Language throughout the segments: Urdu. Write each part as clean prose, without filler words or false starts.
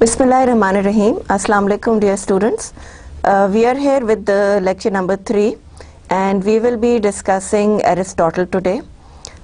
Bismillahirrahmanirrahim. Assalamu alaikum dear students. We are here with the lecture number 3 and we will be discussing Aristotle today.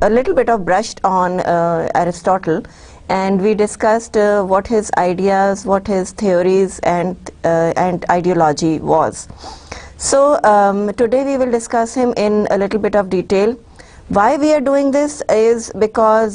a little bit of brushed on Aristotle and we discussed what his ideas, what his theories and ideology was. So today we will discuss him in a little bit of detail. Why we are doing this is because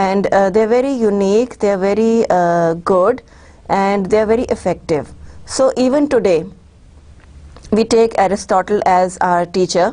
and they are very unique, they are very good and they are very effective. So even today we take Aristotle as our teacher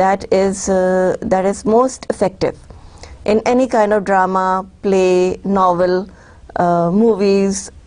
that is most effective in any kind of drama, play, novel, movies,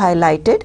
highlighted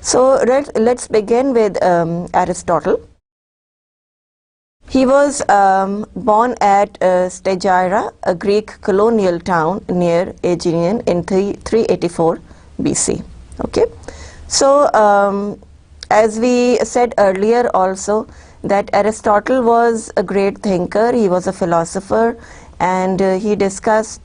So let's begin with Aristotle. He was born at Stagira, a Greek colonial town near Aegian in 384 BC. Okay, so as we said earlier also that Aristotle was a great thinker, he was a philosopher and he discussed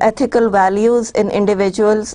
ethical values in individuals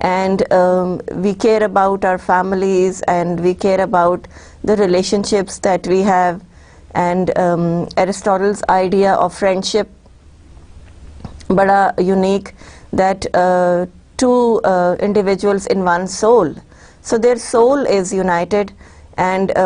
and we care about our families and we care about the relationships that we have and Aristotle's idea of friendship bada unique that two individuals in one soul, so their soul is united and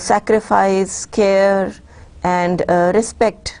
sacrifice, care and respect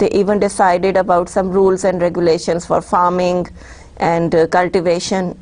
they even decided about some rules and regulations for farming and cultivation.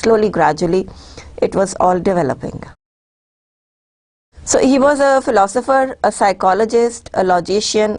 slowly gradually it was all developing. So he was a philosopher, a psychologist, a logician.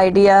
idea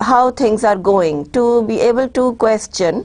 how things are going, to be able to question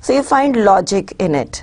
So you find logic in it.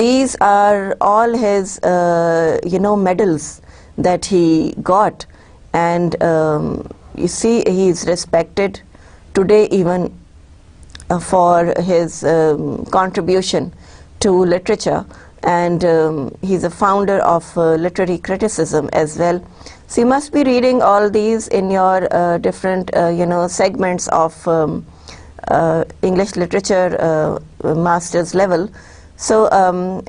these are all his medals that he got and you see he is respected today even for his contribution to literature and he's a founder of literary criticism as well. So you must be reading all these in your different segments of English literature master's level. So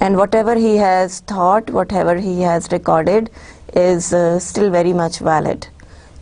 and whatever he has thought, whatever he has recorded is still very much valid.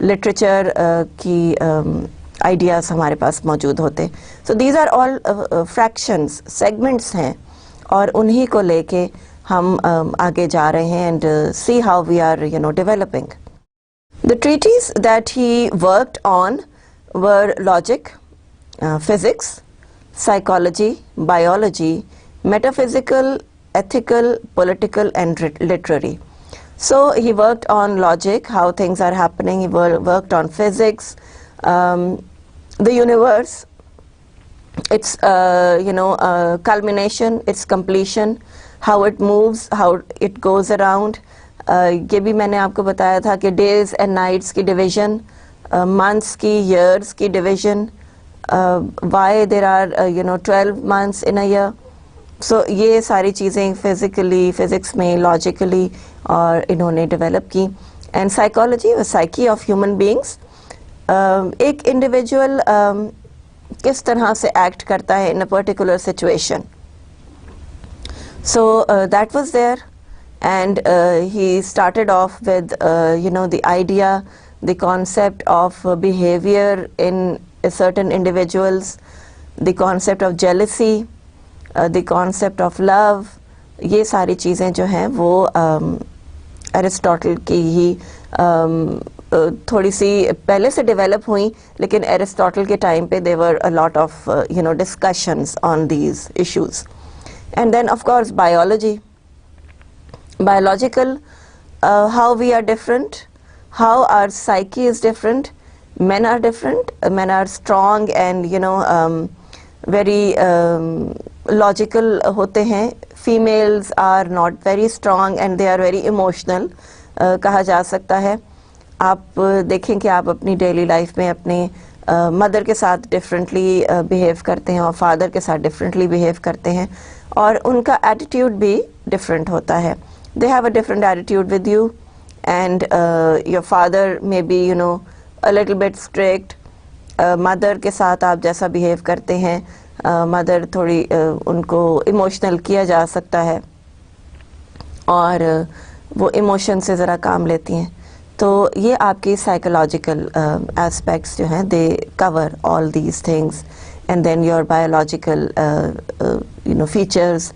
literature کی ideas ہمارے پاس موجود ہوتے. So these are all fractions, segments ہیں, اور انہی کو لے کے ہم آگے جا رہے ہیں and see how we are developing. The treatises that he worked on were logic, physics, psychology, biology, metaphysical, ethical, political and literary. So he worked on logic, how things are happening. He worked on physics, the universe, its culmination, its completion, how it moves, how it goes around. یہ بھی میں نے آپ کو بتایا تھا کہ ڈیز اینڈ نائٹس کی ڈویژن, منتھس کی, ایئرس کی division, why there are 12 months in a year. So یہ ساری چیزیں فزیکلی, فزکس میں, لاجیکلی اور انہوں نے ڈیولپ کی. And psychology, psyche of human beings, ایک انڈیویجول کس طرح سے ایکٹ کرتا ہے in a particular situation. So that was there. And he started off with the idea, the concept of behavior in certain individuals, the concept of jealousy, the concept of love. یہ ساری چیزیں جو ہیں وہ ایرسٹوٹل کی ہی تھوڑی سی پہلے سے ڈیولپ ہوئیں, لیکن ایرسٹوٹل کے ٹائم پہ there were a lot of discussions on these issues. And then of course biology. Biological, how we are different, how our psyche is different. Men are different. Men are strong and very logical ہوتے ہیں. Females are not very strong and they are very emotional کہا جا سکتا ہے. آپ دیکھیں کہ آپ اپنی ڈیلی لائف میں اپنے مدر کے ساتھ ڈفرینٹلی بیہیو کرتے ہیں اور فادر کے ساتھ ڈفرینٹلی بیہیو کرتے ہیں, اور ان کا ایٹیٹیوڈ بھی ڈفرینٹ ہوتا ہے. They have a different attitude with you, and your father may be a little bit strict. Mother کے ساتھ آپ جیسا behave کرتے ہیں, mother تھوڑی ان کو emotional کیا جا سکتا ہے اور وہ emotion سے ذرا کام لیتی ہیں. تو یہ آپ کی psychological aspects جو ہیں they cover all these things, and then your biological features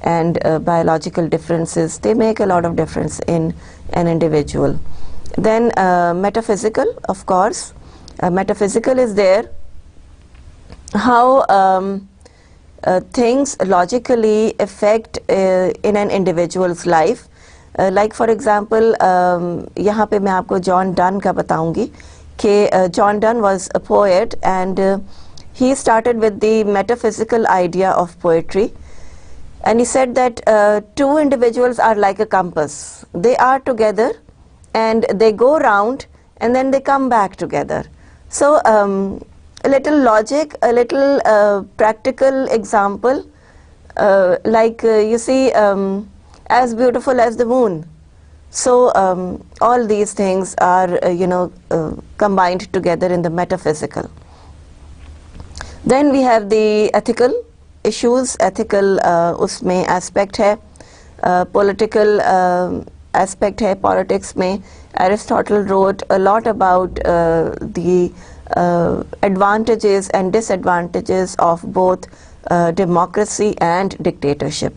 and biological differences, they make a lot of difference in an individual. Then metaphysical, of course, metaphysical is there, how things logically affect in an individual's life. Like for example, یہاں پہ میں آپ کو جان ڈن کا بتاؤں گی کہ جان done was a poet, and he started with the metaphysical idea of poetry. And he said that two individuals are like a compass. They are together and they go round and then they come back together. So a little logic, a little practical example, like you see, as beautiful as the moon. So all these things are combined together in the metaphysical. Then we have the ethical issues. Ethical اس میں aspect ہے, political aspect ہے. Politics میں Aristotle wrote a lot about the advantages and disadvantages of both democracy and dictatorship.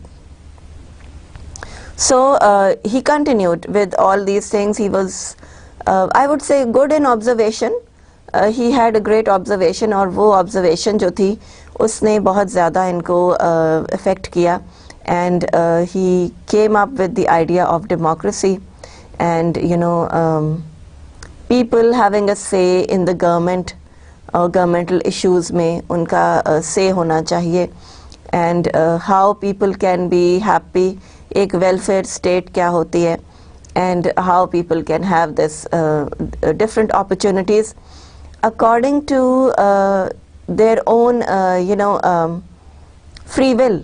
So he continued with all these things. He was I would say good in observation. He had a great observation, اور وہ observation جو تھی اس نے بہت زیادہ ان کو افیکٹ کیا. And he came up with the idea of democracy and people having a say in the government, اور گورنمنٹل ایشوز میں ان کا سے ہونا چاہیے. And how people can be happy, ایک ویلفیئر اسٹیٹ کیا ہوتی ہے, and how people can have this different opportunities according to their own free will.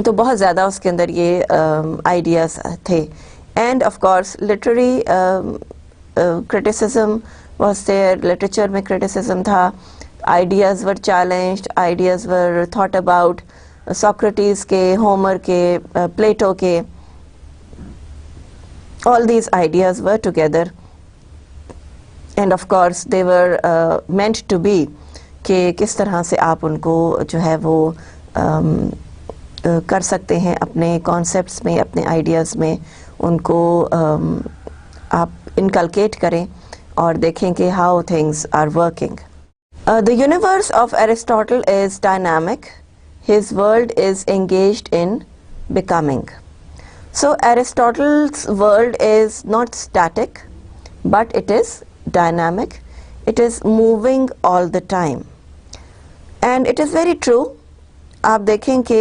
تو بہت زیادہ اس کے اندر یہ آئیڈیاز تھے. And of course literary criticism was there. Literature میں criticism تھا. ideas were challenged, ideas were thought about. Socrates کے, ہومر کے, پلیٹو کے, all these ideas were together. And of course they were meant to be کہ کس طرح سے آپ ان کو جو ہے وہ کر سکتے ہیں اپنے کانسیپٹس میں, اپنے آئیڈیاز میں ان کو آپ انکلکیٹ کریں اور دیکھیں کہ how things are working. The universe of Aristotle is dynamic. His world is engaged in becoming. So Aristotle's world is not static, but it is dynamic. It is moving all the time. And it is very true. آپ دیکھیں کہ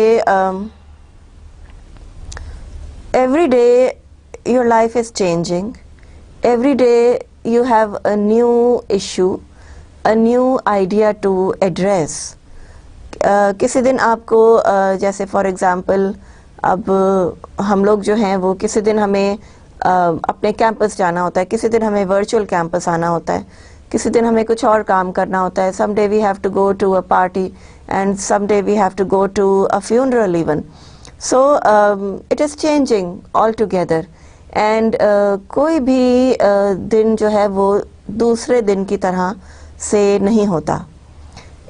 every day your life is changing. Every day you have a new issue, a new idea to address. کسی دن آپ کو جیسے فار ایگزامپل اب ہم لوگ جو ہیں وہ کسی دن ہمیں اپنے کیمپس جانا ہوتا ہے, کسی دن ہمیں ورچوئل کیمپس آنا ہوتا ہے, کسی دن ہمیں کچھ اور کام کرنا ہوتا ہے. Some day we have to go to a party and some day we have to go to a funeral even. So it is changing all together and کوئی بھی دن جو ہے وہ دوسرے دن کی طرح سے نہیں ہوتا.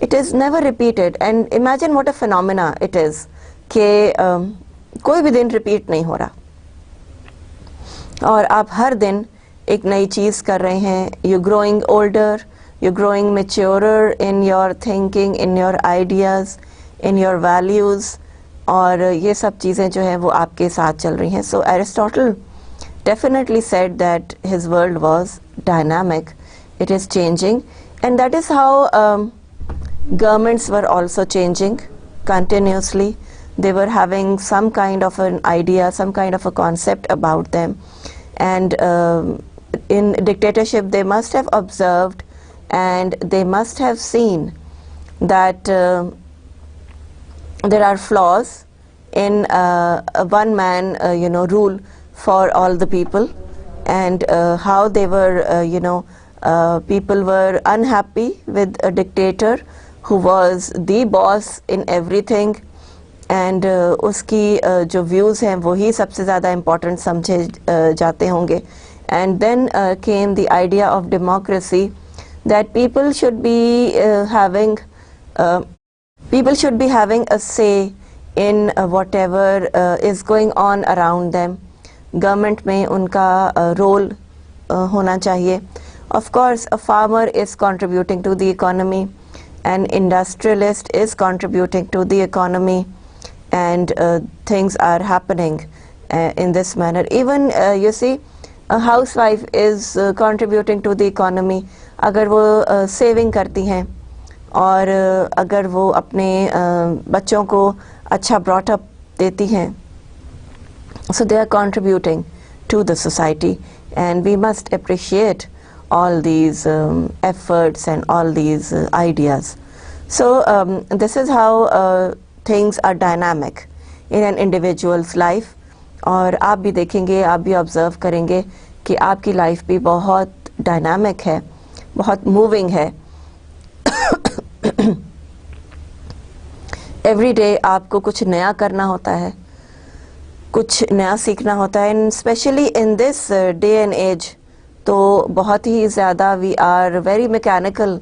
It is never repeated and imagine what a phenomena it is کہ کوئی بھی دن ریپیٹ نہیں ہو رہا اور آپ ہر دن ایک نئی چیز کر رہے ہیں. You growing older, you growing maturer in your thinking, in your ideas, in your values, اور یہ سب چیزیں جو ہیں وہ آپ کے ساتھ چل رہی ہیں. سو Aristotle definitely said that his world was dynamic. It is changing, and that is how governments were also changing continuously. They were having some kind of an idea, some kind of a concept about them, and in dictatorship they must have observed and they must have seen that there are flaws in a one man rule for all the people, and how they were people were unhappy with a dictator who was the boss in everything, and اس کی جو views ہیں وہی سب سے زیادہ important سمجھے جاتے ہوں گے. And then came the idea of democracy, that people should be having a say in whatever is going on around them. Government میں ان کا رول ہونا چاہیے. Of course a farmer is contributing to the economy, an industrialist is contributing to the economy, and things are happening in this manner. Even you see a housewife is contributing to the economy. اگر وہ سیونگ کرتی ہیں اور اگر وہ اپنے بچوں کو اچھا براٹ اپ دیتی ہیں, so they are contributing to the society, and we must appreciate all these efforts and all these ideas. So this is how things are dynamic in an individual's life. اور آپ بھی دیکھیں گے, آپ بھی آبزرو کریں گے کہ آپ کی لائف بھی بہت ڈائنامک ہے, بہت موونگ ہے. ایوری ڈے آپ کو کچھ نیا کرنا ہوتا ہے, کچھ نیا سیکھنا ہوتا ہے, and especially in this day and age تو بہت ہی زیادہ we are very mechanical,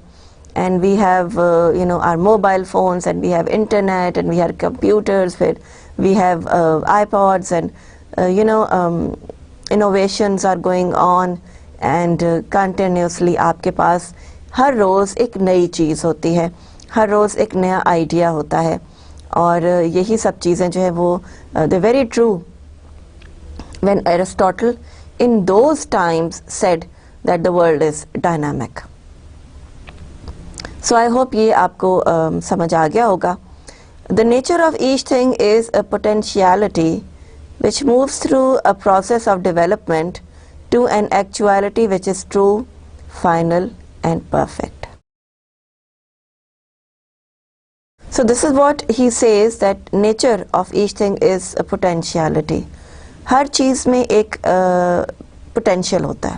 and we have our mobile phones, and we have internet, and we have computers, پھر we have iPods, and innovations are going on, and continuously آپ کے پاس ہر روز ایک نئی چیز ہوتی ہے, ہر روز ایک نیا آئیڈیا ہوتا ہے. اور یہی سب چیزیں جو ہے وہ they're very true when Aristotle in those times said that the world is dynamic. So I hope یہ آپ کو سمجھ آ گیا ہوگا. The nature of each thing is a potentiality which moves through a process of development to an actuality which is true, final and perfect. So this is what he says, that nature of each thing is a potentiality. ہر چیز میں ایک پوٹینشیل ہوتا ہے.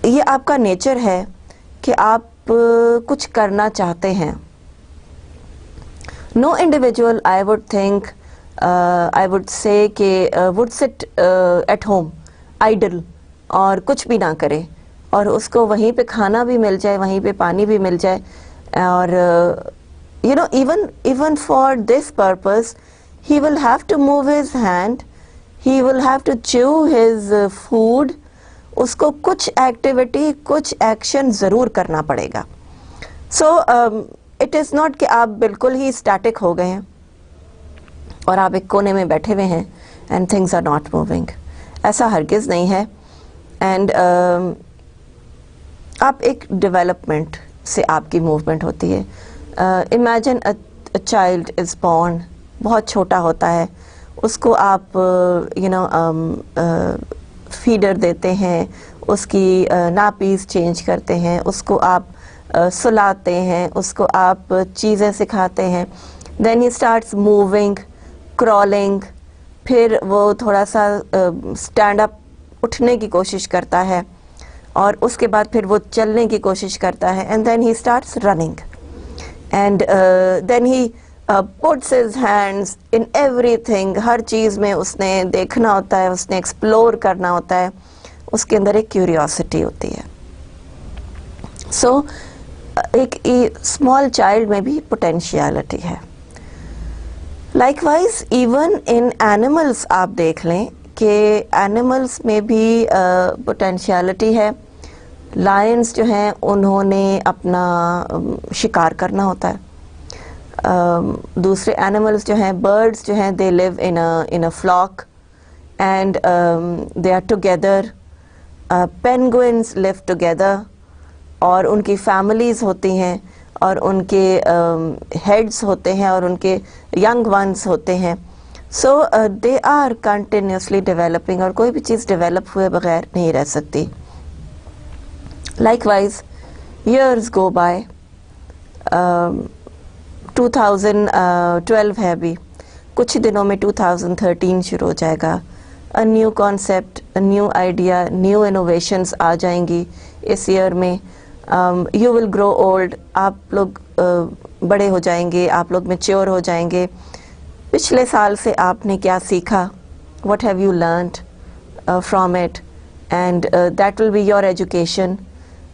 یہ آپ کا نیچر ہے کہ آپ کچھ کرنا چاہتے ہیں. No individual, I would think, I would say کہ would sit at home idle اور کچھ بھی نہ کرے, اور اس کو وہیں پہ کھانا بھی مل جائے, وہیں پہ پانی بھی مل جائے, اور you know even for this purpose he will have to move his hand, he will have to chew his food, اس کو کچھ ایکٹیویٹی, کچھ ایکشن ضرور کرنا پڑے گا. سو اٹ از ناٹ کہ آپ بالکل ہی اسٹیٹک ہو گئے ہیں اور آپ ایک کونے میں بیٹھے ہوئے ہیں and things are not moving. ایسا ہرگز نہیں ہے. اینڈ آپ ایک ڈیولپمنٹ سے آپ کی موومنٹ ہوتی ہے. Imagine a child is born, بہت چھوٹا ہوتا ہے, اس کو آپ فیڈر دیتے ہیں, اس کی ناپیز چینج کرتے ہیں, اس کو آپ سلاتے ہیں, اس کو آپ چیزیں سکھاتے ہیں. دین ہی اسٹارٹس موونگ, کرالنگ, پھر وہ تھوڑا سا اسٹینڈ اپ اٹھنے کی کوشش کرتا ہے, اور اس کے بعد پھر وہ چلنے کی کوشش کرتا ہے. And then he starts running, and then he puts his hands in everything. ہر چیز میں اس نے دیکھنا ہوتا ہے, اس نے ایکسپلور کرنا ہوتا ہے, اس کے اندر ایک کیوریوسٹی ہوتی ہے. سو ایک اسمال چائلڈ میں بھی پوٹینشیلٹی ہے. Like wise even in animals آپ دیکھ لیں کہ اینیملس میں بھی پوٹینشیلٹی ہے. لائنس جو ہیں انہوں نے اپنا شکار کرنا ہوتا ہے. دوسرے اینیملس جو ہیں, برڈس جو ہیں, they live in a flock and they are together. Penguins live together, اور ان کی فیملیز ہوتی ہیں, اور ان کے ہیڈس ہوتے ہیں, اور ان کے ینگ ونس ہوتے ہیں. سو دے آر کنٹینیوسلی ڈیولپنگ, اور کوئی بھی چیز ڈیولپ ہوئے بغیر نہیں رہ سکتی. Like wise years go by. 2012 ہے ابھی, کچھ دنوں میں 2013 شروع ہو جائے گا. A new concept, a new idea, new innovations آ جائیں گی اس ایئر میں. یو ول گرو اولڈ, آپ لوگ بڑے ہو جائیں گے, آپ لوگ میچیور ہو جائیں گے. پچھلے سال سے آپ نے کیا سیکھا, what have you learned from it, and that will be your education.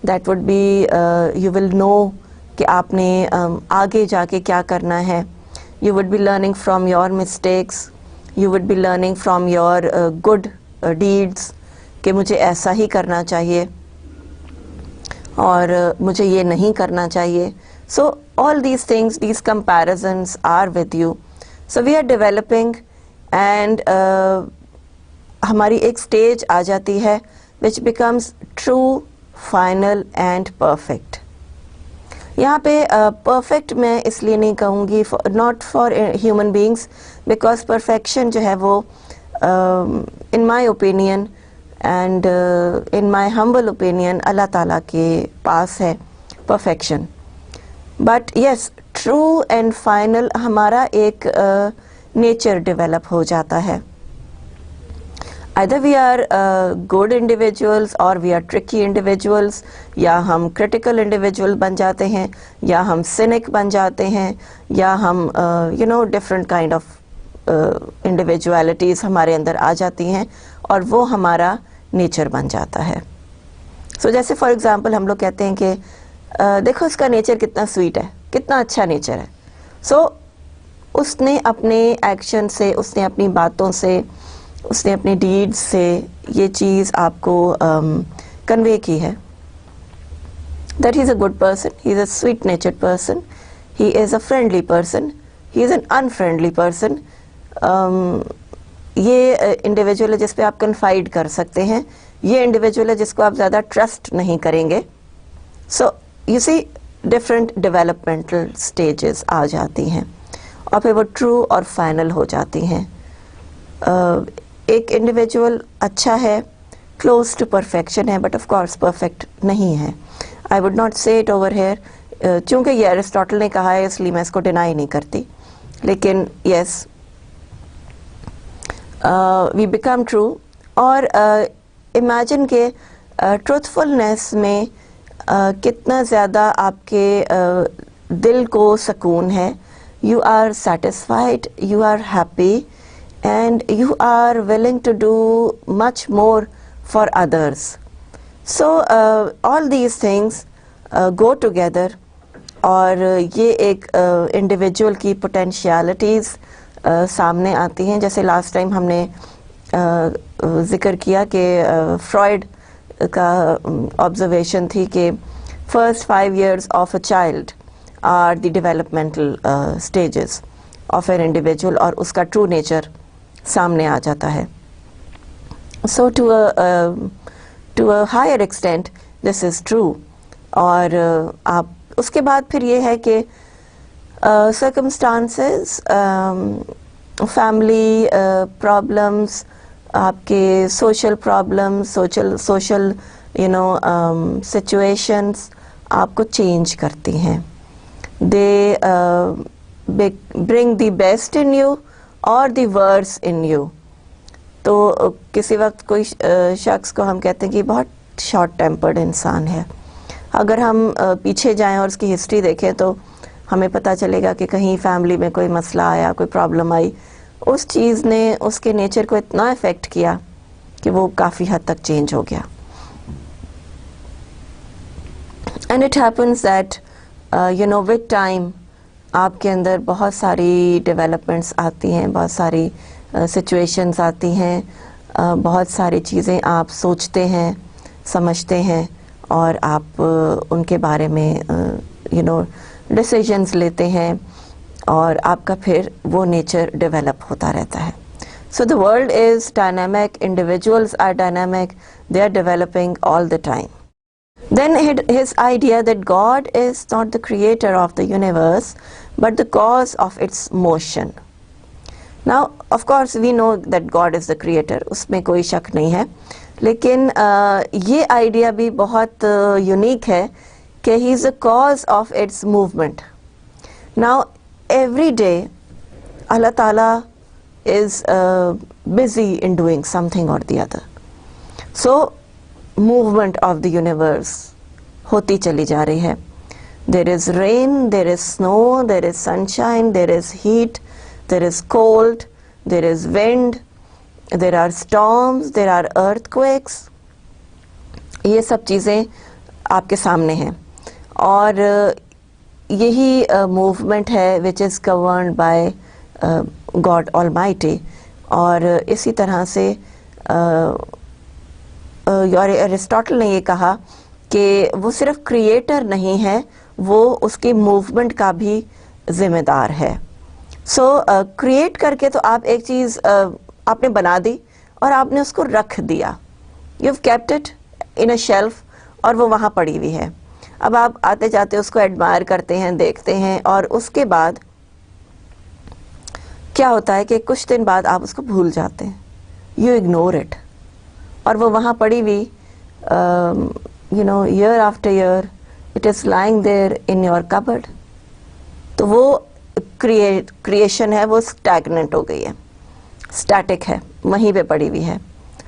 That would be, you will know کہ آپ نے آگے جا کے کیا کرنا ہے. You would be learning from your mistakes, you would be learning from your good deeds کہ مجھے ایسا ہی کرنا چاہیے اور مجھے یہ نہیں کرنا چاہیے. So all these things, these comparisons are with you. So we are developing, and ہماری ایک اسٹیج آ جاتی ہے which becomes true, final and perfect. یہاں پہ پرفیکٹ میں اس لیے نہیں کہوں گی, not for human beings, because perfection جو ہے وہ in my opinion and in my humble opinion Allah تعالیٰ کے پاس ہے پرفیکشن. But yes, true and final ہمارا ایک نیچر ڈیولپ ہو جاتا ہے. either we are good individuals or we are tricky individuals, یا ہم critical individual بن جاتے ہیں, یا ہم cynic بن جاتے ہیں, یا ہم different kind of individualities ہمارے اندر آ جاتی ہیں, اور وہ ہمارا نیچر بن جاتا ہے. سو جیسے فار ایگزامپل ہم لوگ کہتے ہیں کہ دیکھو اس کا نیچر کتنا سویٹ ہے, کتنا اچھا نیچر ہے. سو اس نے اپنے ایکشن سے, اس نے اپنی باتوں سے, اس نے اپنی ڈیڈز سے یہ چیز آپ کو کنوے کی ہے. That he is a good person, he is a sweet natured person, he is a friendly person, he is an unfriendly person. یہ انڈیویجول ہے جس پہ آپ کنفائڈ کر سکتے ہیں, یہ انڈیویجول ہے جس کو آپ زیادہ ٹرسٹ نہیں کریں گے. So you see different developmental stages آ جاتی ہیں, اور پھر وہ ٹرو اور فائنل ہو جاتی ہیں. ایک انڈیویجول اچھا ہے, کلوز ٹو پرفیکشن ہے, بٹ آف کورس پرفیکٹ نہیں ہے. آئی وڈ ناٹ سے اٹ اوور ہیئر, چونکہ یہ ایرسٹاٹل نے کہا ہے اس لیے میں اس کو ڈینائی نہیں کرتی. لیکن یس, وی بیکم ٹرو. اور امیجن کہ ٹروتھفلنس میں کتنا زیادہ آپ کے دل کو سکون ہے. You are satisfied, you are happy, and you are willing to do much more for others. So all these things go together, اور یہ ایک انڈیویجول کی پوٹینشیالٹیز سامنے آتی ہیں. جیسے لاسٹ ٹائم ہم نے ذکر کیا کہ فرائڈ کا آبزرویشن تھی کہ first 5 years of a child are the developmental stages of an individual, اور اس کا ٹرو نیچر سامنے آ جاتا ہے. So to a higher extent this is true. اور آپ اس کے بعد پھر یہ ہے کہ سرکمسٹانسز, فیملی پرابلمس, آپ کے سوشل پرابلمس, سوشل سچویشنس آپ کو چینج کرتی ہیں. دے برنگ دی بیسٹ ان یو اور دی ورس ان یو. تو کسی وقت کوئی شخص کو ہم کہتے ہیں کہ بہت شارٹ ٹیمپرڈ انسان ہے. اگر ہم پیچھے جائیں اور اس کی ہسٹری دیکھیں تو ہمیں پتہ چلے گا کہ کہیں فیملی میں کوئی مسئلہ آیا, کوئی پرابلم آئی, اس چیز نے اس کے نیچر کو اتنا افیکٹ کیا کہ وہ کافی حد تک چینج ہو گیا. And it happens that with time آپ کے اندر بہت ساری ڈیولپمنٹس آتی ہیں, بہت ساری سچویشنز آتی ہیں, بہت ساری چیزیں آپ سوچتے ہیں, سمجھتے ہیں, اور آپ ان کے بارے میں ڈیسیجنز لیتے ہیں, اور آپ کا پھر وہ نیچر ڈیولپ ہوتا رہتا ہے. So the world is dynamic, individuals are dynamic, they are developing all the time. Then his idea that God is not the creator of the universe but the cause of its motion. Now of course we know that God is the creator, اس میں کوئی شک نہیں ہے, لیکن یہ آئیڈیا بھی بہت یونیک ہے کہ he is a cause of its movement. Now every day Allah تعالیٰ is busy in doing something اور the other. So movement of the universe ہوتی چلی جا رہی ہے. دیر از رین, there is snow, there is sunshine, there is heat, there is cold, there is wind, there are storms, there are earthquakes. یہ سب چیزیں آپ کے سامنے ہیں, اور یہی موومنٹ ہے which is governed by God آل مائٹی. اور اسی طرح سے ایرسٹاٹل نے یہ کہا کہ وہ صرف کریٹر نہیں ہے, وہ اس کی موومنٹ کا بھی ذمہ دار ہے. سو کریٹ کر کے تو آپ ایک چیز آپ نے بنا دی اور آپ نے اس کو رکھ دیا, you have kept it in a shelf, اور وہ وہاں پڑی ہوئی ہے. اب آپ آتے جاتے اس کو ایڈمائر کرتے ہیں, دیکھتے ہیں, اور اس کے بعد کیا ہوتا ہے کہ کچھ دن بعد آپ اس کو بھول جاتے ہیں, یو اگنور اٹ, اور وہ وہاں پڑی ہوئی year after year it is lying there in your cupboard. تو وہ کریشن ہے وہ اسٹیگننٹ ہو گئی ہے, اسٹیٹک ہے, وہیں پہ پڑی ہوئی ہے,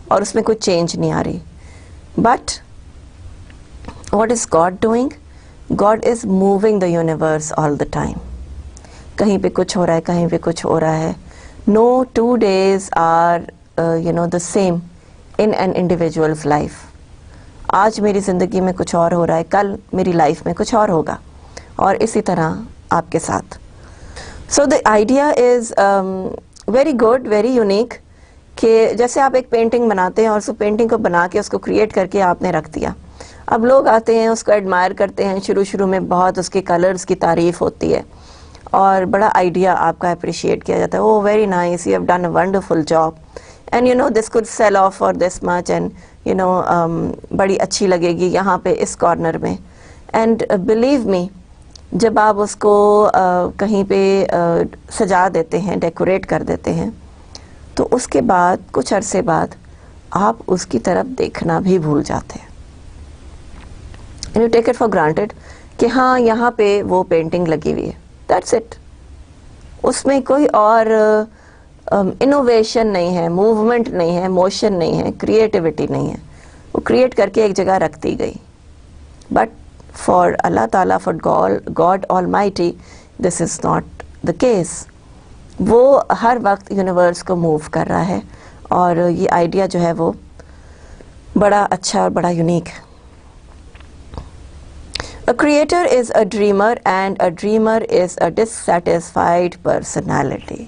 اور اس میں کوئی چینج نہیں آ رہی. But what is God doing? God is moving the universe all the time. کہیں پہ کچھ ہو رہا ہے, کہیں پہ کچھ ہو رہا ہے. No 2 days are the same in an individual's life. آج میری زندگی میں کچھ اور ہو رہا ہے, کل میری لائف میں کچھ اور ہوگا, اور اسی طرح آپ کے ساتھ. So the idea is very good, very unique, کہ جیسے آپ ایک پینٹنگ بناتے ہیں اور اس پینٹنگ کو بنا کے اس کو کریٹ کر کے آپ نے رکھ دیا. اب لوگ آتے ہیں, اس کو ایڈمائر کرتے ہیں, شروع میں بہت اس کے کلرز کی تعریف ہوتی ہے, اور بڑا آئیڈیا آپ کا اپریشیٹ کیا جاتا ہے. Oh very nice, you have done a wonderful job, and this could sell off for this much, and بڑی اچھی لگے گی یہاں پہ اس کارنر میں. اینڈ بلیو می, جب آپ اس کو کہیں پہ سجا دیتے ہیں, ڈیکوریٹ کر دیتے ہیں, تو اس کے بعد کچھ عرصے بعد آپ اس کی طرف دیکھنا بھی بھول جاتے ہیں. You take it for granted کہ ہاں یہاں پہ وہ پینٹنگ لگی ہوئی ہے, دیٹس اٹ. اس میں کوئی اور انوویشن نہیں ہے, موومنٹ نہیں ہے, موشن نہیں ہے, کریٹیوٹی نہیں ہے. وہ کریٹ کر کے ایک جگہ رکھ دی گئی. بٹ فار اللہ تعالیٰ, فار گاڈ آل mighty, this is not the case. وہ ہر وقت یونیورس کو موو کر رہا ہے, اور یہ آئیڈیا جو ہے وہ بڑا اچھا اور بڑا یونیک ہے. A creator is a dreamer and a dreamer is a dissatisfied personality.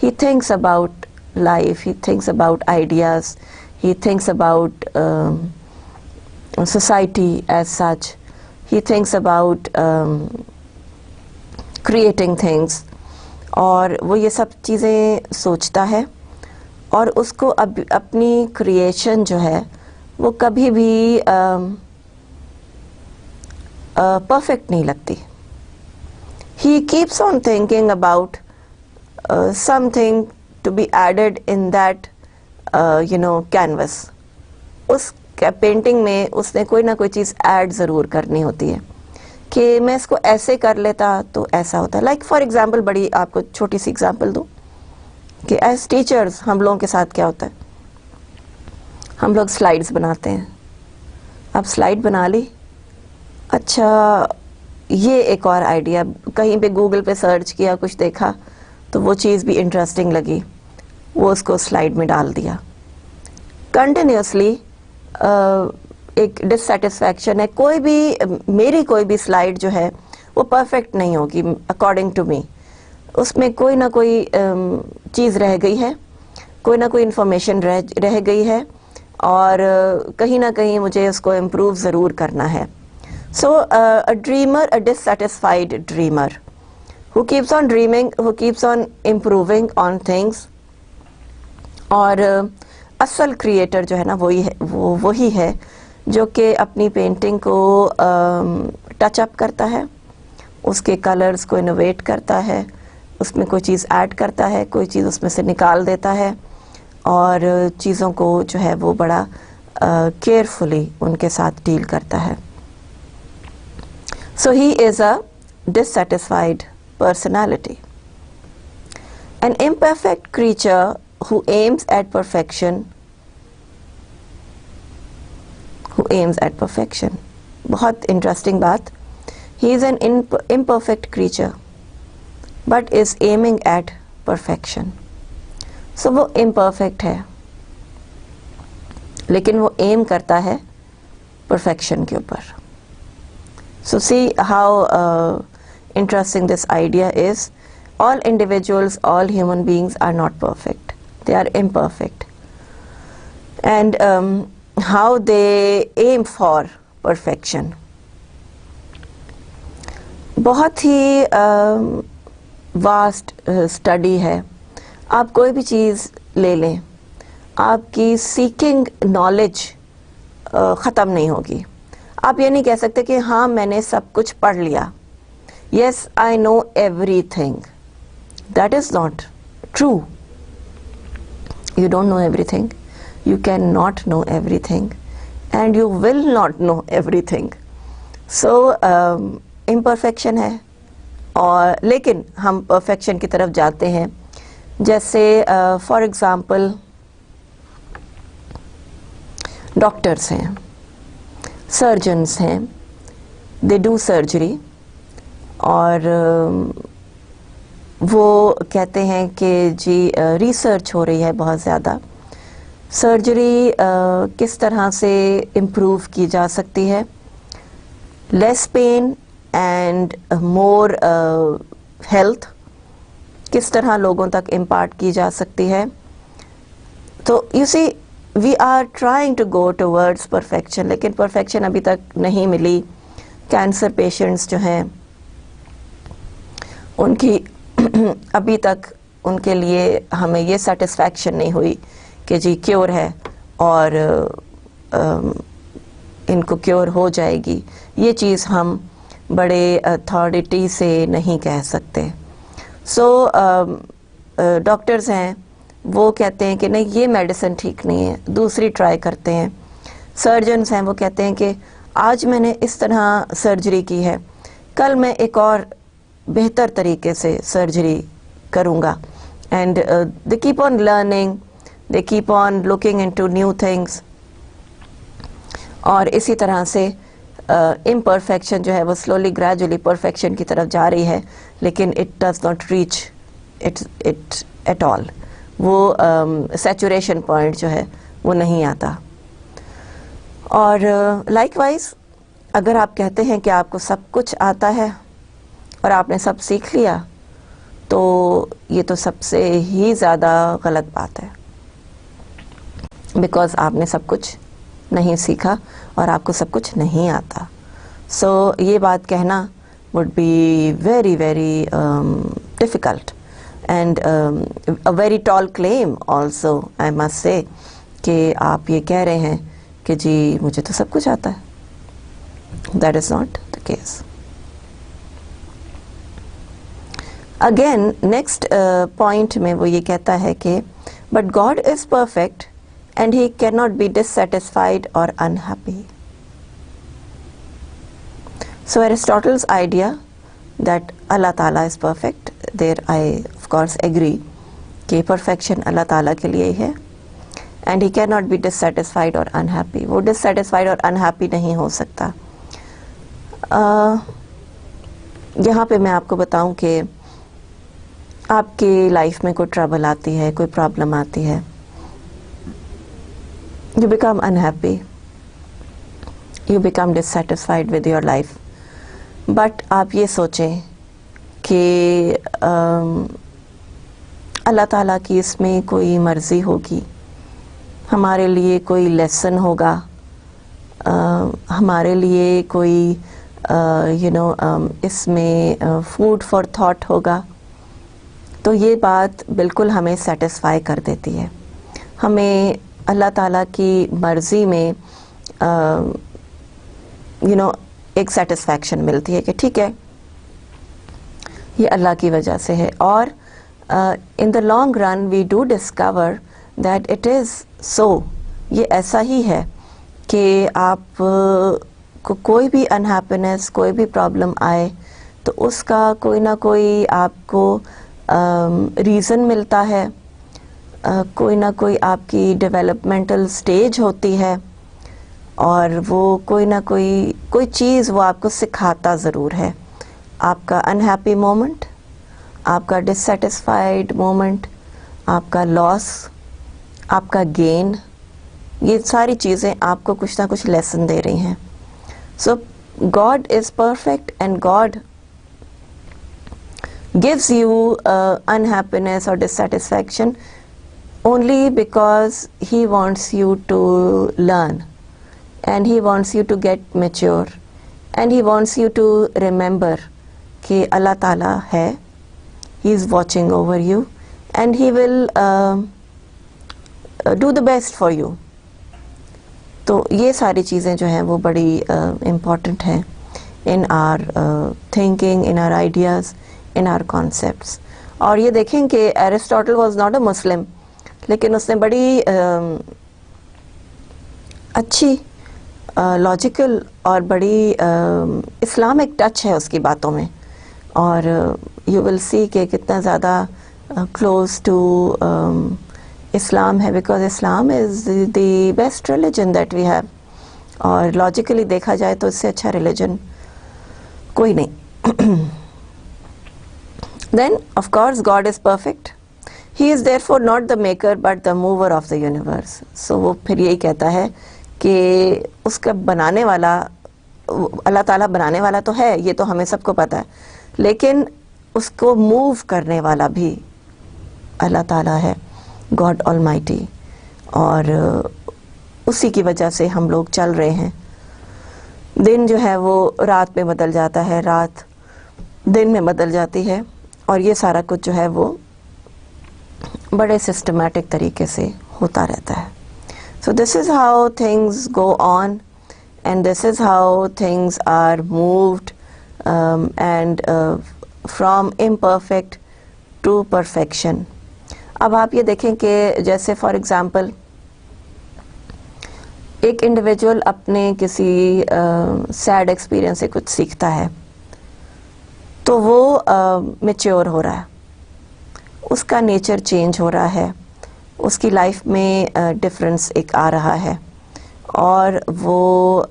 He thinks about life. He thinks about ideas. He thinks about society as such. He thinks about creating things. اور وہ یہ سب چیزیں سوچتا ہے اور اس کو اپنی کریشن جو ہے وہ کبھی بھی پرفیکٹ نہیں لگتی. He keeps on thinking about something to be added in that canvas. اس پینٹنگ میں اس نے کوئی نہ کوئی چیز ایڈ ضرور کرنی ہوتی ہے کہ میں اس کو ایسے کر لیتا تو ایسا ہوتا ہے. لائک فار ایگزامپل, بڑی آپ کو چھوٹی سی ایگزامپل دوں کہ ایز ٹیچرز ہم لوگوں کے ساتھ کیا ہوتا ہے, ہم لوگ سلائیڈز بناتے ہیں. اب سلائیڈ بنا لی, اچھا یہ ایک اور آئیڈیا, کہیں پہ گوگل پہ سرچ کیا, کچھ دیکھا تو وہ چیز بھی انٹرسٹنگ لگی, وہ اس کو سلائیڈ میں ڈال دیا. کنٹینیوسلی ایک ڈسسیٹسفیکشن ہے. کوئی بھی میری کوئی بھی سلائیڈ جو ہے وہ پرفیکٹ نہیں ہوگی اکارڈنگ ٹو می. اس میں کوئی نہ کوئی چیز رہ گئی ہے, کوئی نہ کوئی انفارمیشن رہ گئی ہے اور کہیں نہ کہیں مجھے اس کو امپروو ضرور کرنا ہے. So a dreamer, a dissatisfied dreamer who keeps on dreaming, who keeps on improving on things. اور اصل کریٹر جو ہے نا وہی ہے جو کہ اپنی پینٹنگ کو ٹچ اپ کرتا ہے, اس کے کلرز کو انوویٹ کرتا ہے, اس میں کوئی چیز ایڈ کرتا ہے, کوئی چیز اس میں سے نکال دیتا ہے اور چیزوں کو جو ہے وہ بڑا کیئرفلی ان کے ساتھ ڈیل کرتا ہے. سو ہی is a dissatisfied personality. An imperfect creature who aims at perfection. بہت انٹرسٹنگ بات. He is an imperfect creature but is aiming at perfection. So وہ imperfect ہے لیکن وہ aim کرتا ہے perfection کے اوپر. So see how interesting this idea is. All individuals, all human beings are not perfect. They are imperfect. And how they aim for perfection. بہت ہی واسٹ اسٹڈی ہے. آپ کوئی بھی چیز لے لیں, آپ کی سیکنگ نالج ختم نہیں ہوگی. آپ یہ نہیں کہہ سکتے کہ ہاں میں نے سب کچھ پڑھ لیا. Yes I know everything. That is not true. You don't know everything. You can not know everything and you will not know everything. So imperfection ہے اور لیکن ہم پرفیکشن کی طرف جاتے ہیں. جیسے فار ایگزامپل ڈاکٹرس ہیں, سرجنس ہیں, دے ڈو سرجری اور وہ کہتے ہیں کہ جی ریسرچ ہو رہی ہے بہت زیادہ, سرجری کس طرح سے امپروو کی جا سکتی ہے, less pain and more health کس طرح لوگوں تک امپارٹ کی جا سکتی ہے. تو you see we are trying to go towards perfection, لیکن پرفیکشن ابھی تک نہیں ملی. کینسر پیشنٹس جو ہیں ان کی ابھی تک ان کے لیے ہمیں یہ سیٹسفیکشن نہیں ہوئی کہ جی کیور ہے اور ان کو کیور ہو جائے گی. یہ چیز ہم بڑے اتھارٹی سے نہیں کہہ سکتے. سو ڈاکٹرز ہیں وہ کہتے ہیں کہ نہیں یہ میڈیسن ٹھیک نہیں ہے, دوسری ٹرائی کرتے ہیں. سرجنز ہیں وہ کہتے ہیں کہ آج میں نے اس طرح سرجری کی ہے, کل میں ایک اور بہتر طریقے سے سرجری کروں گا. And they keep on learning, they keep on looking into new things. اور اسی طرح سے امپرفیکشن جو ہے وہ سلولی گریجولی پرفیکشن کی طرف جا رہی ہے, لیکن it does not reach it at all. وہ سیچوریشن پوائنٹ جو ہے وہ نہیں آتا. اور لائک وائز اگر آپ کہتے ہیں کہ آپ کو سب کچھ آتا ہے اور آپ نے سب سیکھ لیا تو یہ تو سب سے ہی زیادہ غلط بات ہے، بیکاز آپ نے سب کچھ نہیں سیکھا اور آپ کو سب کچھ نہیں آتا. سو یہ بات کہنا would be very very difficult and a very tall claim also, I must say, کہ آپ یہ کہہ رہے ہیں کہ جی مجھے تو سب کچھ آتا ہے. That is not the case. Again next point میں وہ یہ کہتا ہے کہ but God is perfect and he cannot be dissatisfied or unhappy. So Aristotle's idea that Allah Ta'ala is perfect, there I of course agree کہ perfection اللہ تعالیٰ کے لیے ہی ہے and he cannot be dissatisfied or unhappy. وہ dissatisfied اور unhappy نہیں ہو سکتا. یہاں پہ میں آپ کو بتاؤں کہ آپ کی لائف میں کوئی ٹربل آتی ہے، کوئی پرابلم آتی ہے، you become unhappy, you become dissatisfied with your life. But آپ یہ سوچیں کہ اللہ تعالیٰ کی اس میں کوئی مرضی ہوگی، ہمارے لیے کوئی لیسن ہوگا، ہمارے لیے کوئی اس میں فوڈ فار تھاٹ ہوگا. تو یہ بات بالکل ہمیں سیٹسفائی کر دیتی ہے. ہمیں اللہ تعالیٰ کی مرضی میں ایک سیٹسفیکشن ملتی ہے کہ ٹھیک ہے یہ اللہ کی وجہ سے ہے. اور in the long run we do discover that it is so, یہ ایسا ہی ہے کہ آپ کو کوئی بھی انہیپینس، کوئی بھی پرابلم آئے تو اس کا کوئی نہ کوئی آپ کو ریزن ملتا ہے، کوئی نہ کوئی آپ کی ڈیولپمنٹل سٹیج ہوتی ہے اور وہ کوئی نہ کوئی چیز وہ آپ کو سکھاتا ضرور ہے. آپ کا انہیپی مومنٹ، آپ کا ڈسسیٹسفائیڈ مومنٹ، آپ کا لاس، آپ کا گین، یہ ساری چیزیں آپ کو کچھ نہ کچھ لیسن دے رہی ہیں. So God is perfect and God gives you unhappiness or dissatisfaction only because he wants you to learn and he wants you to get mature and he wants you to remember کہ اللہ تعالیٰ ہے، he is watching over you and he will do the best for you. تو یہ ساری چیزیں جو ہیں وہ بڑی امپورٹنٹ ہیں in our thinking, in our ideas, in our concepts. اور یہ دیکھیں کہ ایرسٹوٹل واز ناٹ اے مسلم، لیکن اس نے بڑی اچھی لاجیکل اور بڑی اسلامک ٹچ ہے اس کی باتوں میں، اور یو ول سی کہ کتنا زیادہ کلوز ٹو اسلام ہے، because Islam is the best religion that we have. اور لاجیکلی دیکھا جائے تو اس سے اچھا ریلیجن کوئی نہیں. Then of course God is perfect. He is therefore not the maker but the mover of the universe. So وہ پھر یہی کہتا ہے کہ اس کا بنانے والا اللہ تعالیٰ بنانے والا تو ہے، یہ تو ہمیں سب کو پتہ ہے، لیکن اس کو موو کرنے والا بھی اللہ تعالیٰ ہے، گاڈ آلمائٹی. اور اسی کی وجہ سے ہم لوگ چل رہے ہیں. دن جو ہے وہ رات میں بدل جاتا ہے، رات دن میں بدل جاتی ہے، اور یہ سارا کچھ جو ہے وہ بڑے سسٹمیٹک طریقے سے ہوتا رہتا ہے. So this is how things go on and this is how things are moved and from imperfect to perfection. اب آپ یہ دیکھیں کہ جیسے فار ایگزامپل ایک انڈیویجول اپنے کسی سیڈ ایکسپیرئنس سے کچھ سیکھتا ہے تو وہ میچیور ہو رہا ہے، اس کا نیچر چینج ہو رہا ہے، اس کی لائف میں ڈفرینس ایک آ رہا ہے، اور وہ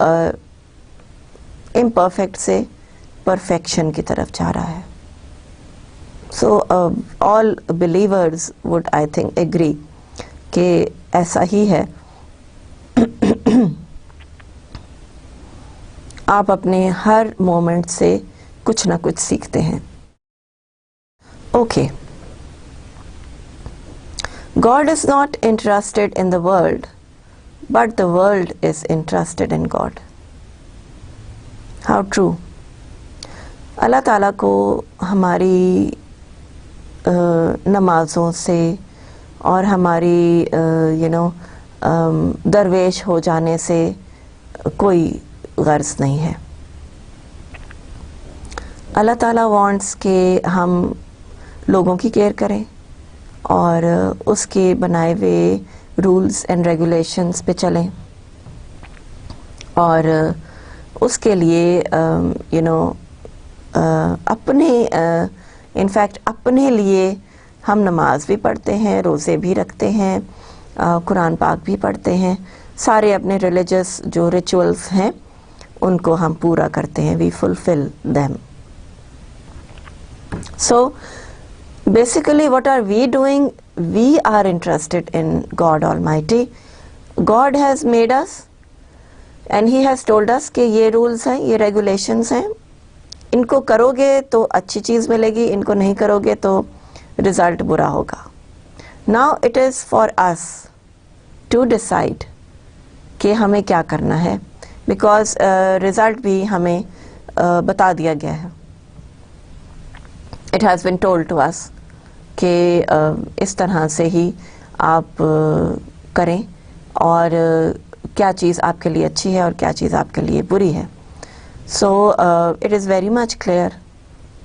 امپرفیکٹ سے پرفیکشن کی طرف جا رہا ہے. So all believers would, I think, agree کہ ایسا ہی ہے. آپ اپنے ہر مومنٹ سے کچھ نہ کچھ سیکھتے ہیں. Okay. God is not interested in the world, but the world is interested in God. How true. اللہ تعالیٰ کو ہماری نمازوں سے اور ہماری درویش ہو جانے سے کوئی غرض نہیں ہے. اللہ تعالیٰ وانٹس کہ ہم لوگوں کی کیئر کریں اور اس کے بنائے ہوئے رولز اینڈ ریگولیشنز پہ چلیں, اور اس کے لیے اپنے انفیکٹ اپنے لیے ہم نماز بھی پڑھتے ہیں, روزے بھی رکھتے ہیں, قرآن پاک بھی پڑھتے ہیں, سارے اپنے ریلیجس جو ریچولز ہیں ان کو ہم پورا کرتے ہیں. وی فلفل them. So basically what are we doing? We are interested in God Almighty. God has made us and He has told us کہ یہ رولز ہیں, یہ ریگولیشنز ہیں, ان کو کرو گے تو اچھی چیز ملے گی, ان کو نہیں کرو گے تو رزلٹ برا ہوگا. Now it is for us to decide کہ ہمیں کیا کرنا ہے, بیکاز رزلٹ بھی ہمیں بتا دیا گیا ہے. It has been told to us کہ اس طرح سے ہی آپ کریں اور کیا چیز آپ کے لیے اچھی ہے اور کیا چیز آپ کے لیے بری ہے. So it is very much clear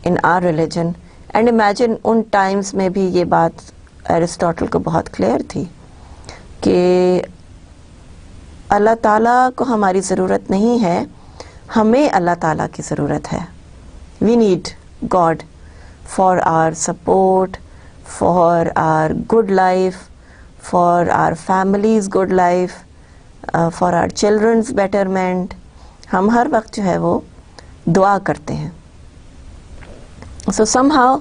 in our religion, and imagine in Times میں بھی یہ بات ایرسٹوٹل کو بہت کلیئر تھی کہ اللہ تعالیٰ کو ہماری ضرورت نہیں ہے, ہمیں اللہ تعالیٰ کی ضرورت ہے. We need God for our support, for our good life, for our family's good life, for our children's betterment. ہم ہر وقت جو ہے وہ دعا کرتے ہیں. So somehow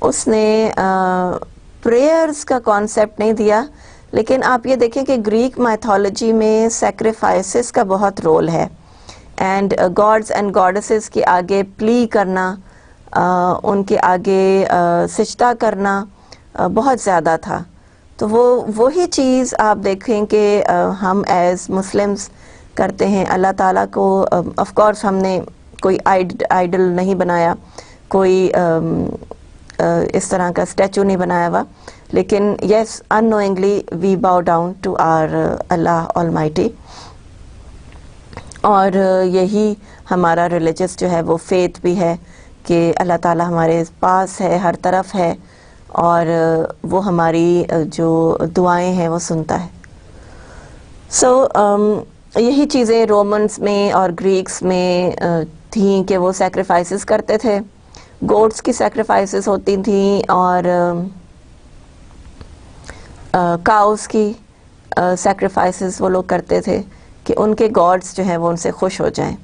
اس نے پریئرز کا کانسیپٹ نہیں دیا, لیکن آپ یہ دیکھیں کہ گریک مائتھولوجی میں سیکریفائسز کا بہت رول ہے, اینڈ گاڈز اینڈ گاڈسز کے آگے پلی کرنا, ان کے آگے سجدہ کرنا بہت زیادہ تھا. تو وہی چیز آپ دیکھیں کہ ہم ایز مسلمز کرتے ہیں. اللہ تعالیٰ کو آف کورس ہم نے کوئی آئیڈل نہیں بنایا, کوئی اس طرح کا اسٹیچو نہیں بنایا ہوا, لیکن یس unknowingly we bow down to our Allah Almighty. اور یہی ہمارا ریلیجس جو ہے وہ فیتھ بھی ہے کہ اللہ تعالیٰ ہمارے پاس ہے, ہر طرف ہے, اور وہ ہماری جو دعائیں ہیں وہ سنتا ہے. سو یہی چیزیں رومنس میں اور گریکس میں تھیں کہ وہ سیکریفائسز کرتے تھے. گوٹس کی سیکریفائسز ہوتی تھیں اور کاؤز کی سیکریفائسز وہ لوگ کرتے تھے کہ ان کے گاڈس جو ہیں وہ ان سے خوش ہو جائیں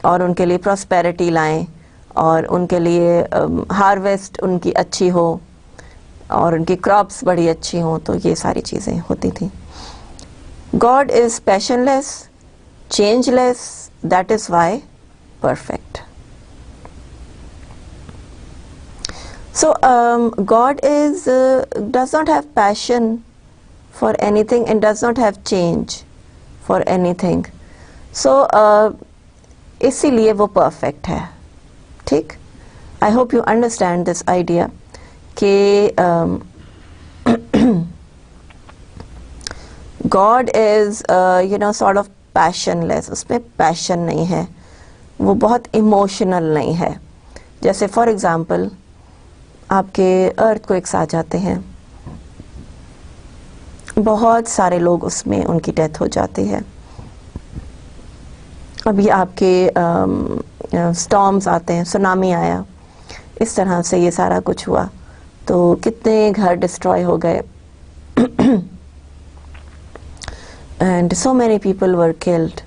اور ان کے لیے پراسپیرٹی لائیں, اور ان کے لیے ہارویسٹ ان کی اچھی ہو اور ان کی کراپس بڑی اچھی ہوں. تو یہ ساری چیزیں ہوتی تھیں. God is passionless, changeless, that is why perfect. So God does not have passion for anything and does not have change for anything. So اسی لیے وہ پرفیکٹ ہے. ٹھیک, I hope you understand this idea کہ God is sort of passionless. اس میں پیشن نہیں ہے, وہ بہت ایموشنل نہیں ہے. جیسے فار ایگزامپل آپ کے ارتھ کوئکس آ جاتے ہیں, بہت سارے لوگ اس میں ان کی ڈیتھ ہو جاتی ہے. ابھی آپ کے اسٹارمز آتے ہیں, سونامی آیا, اس طرح سے یہ سارا کچھ ہوا, تو کتنے گھر ڈسٹروائے ہو گئے, and so many people were killed.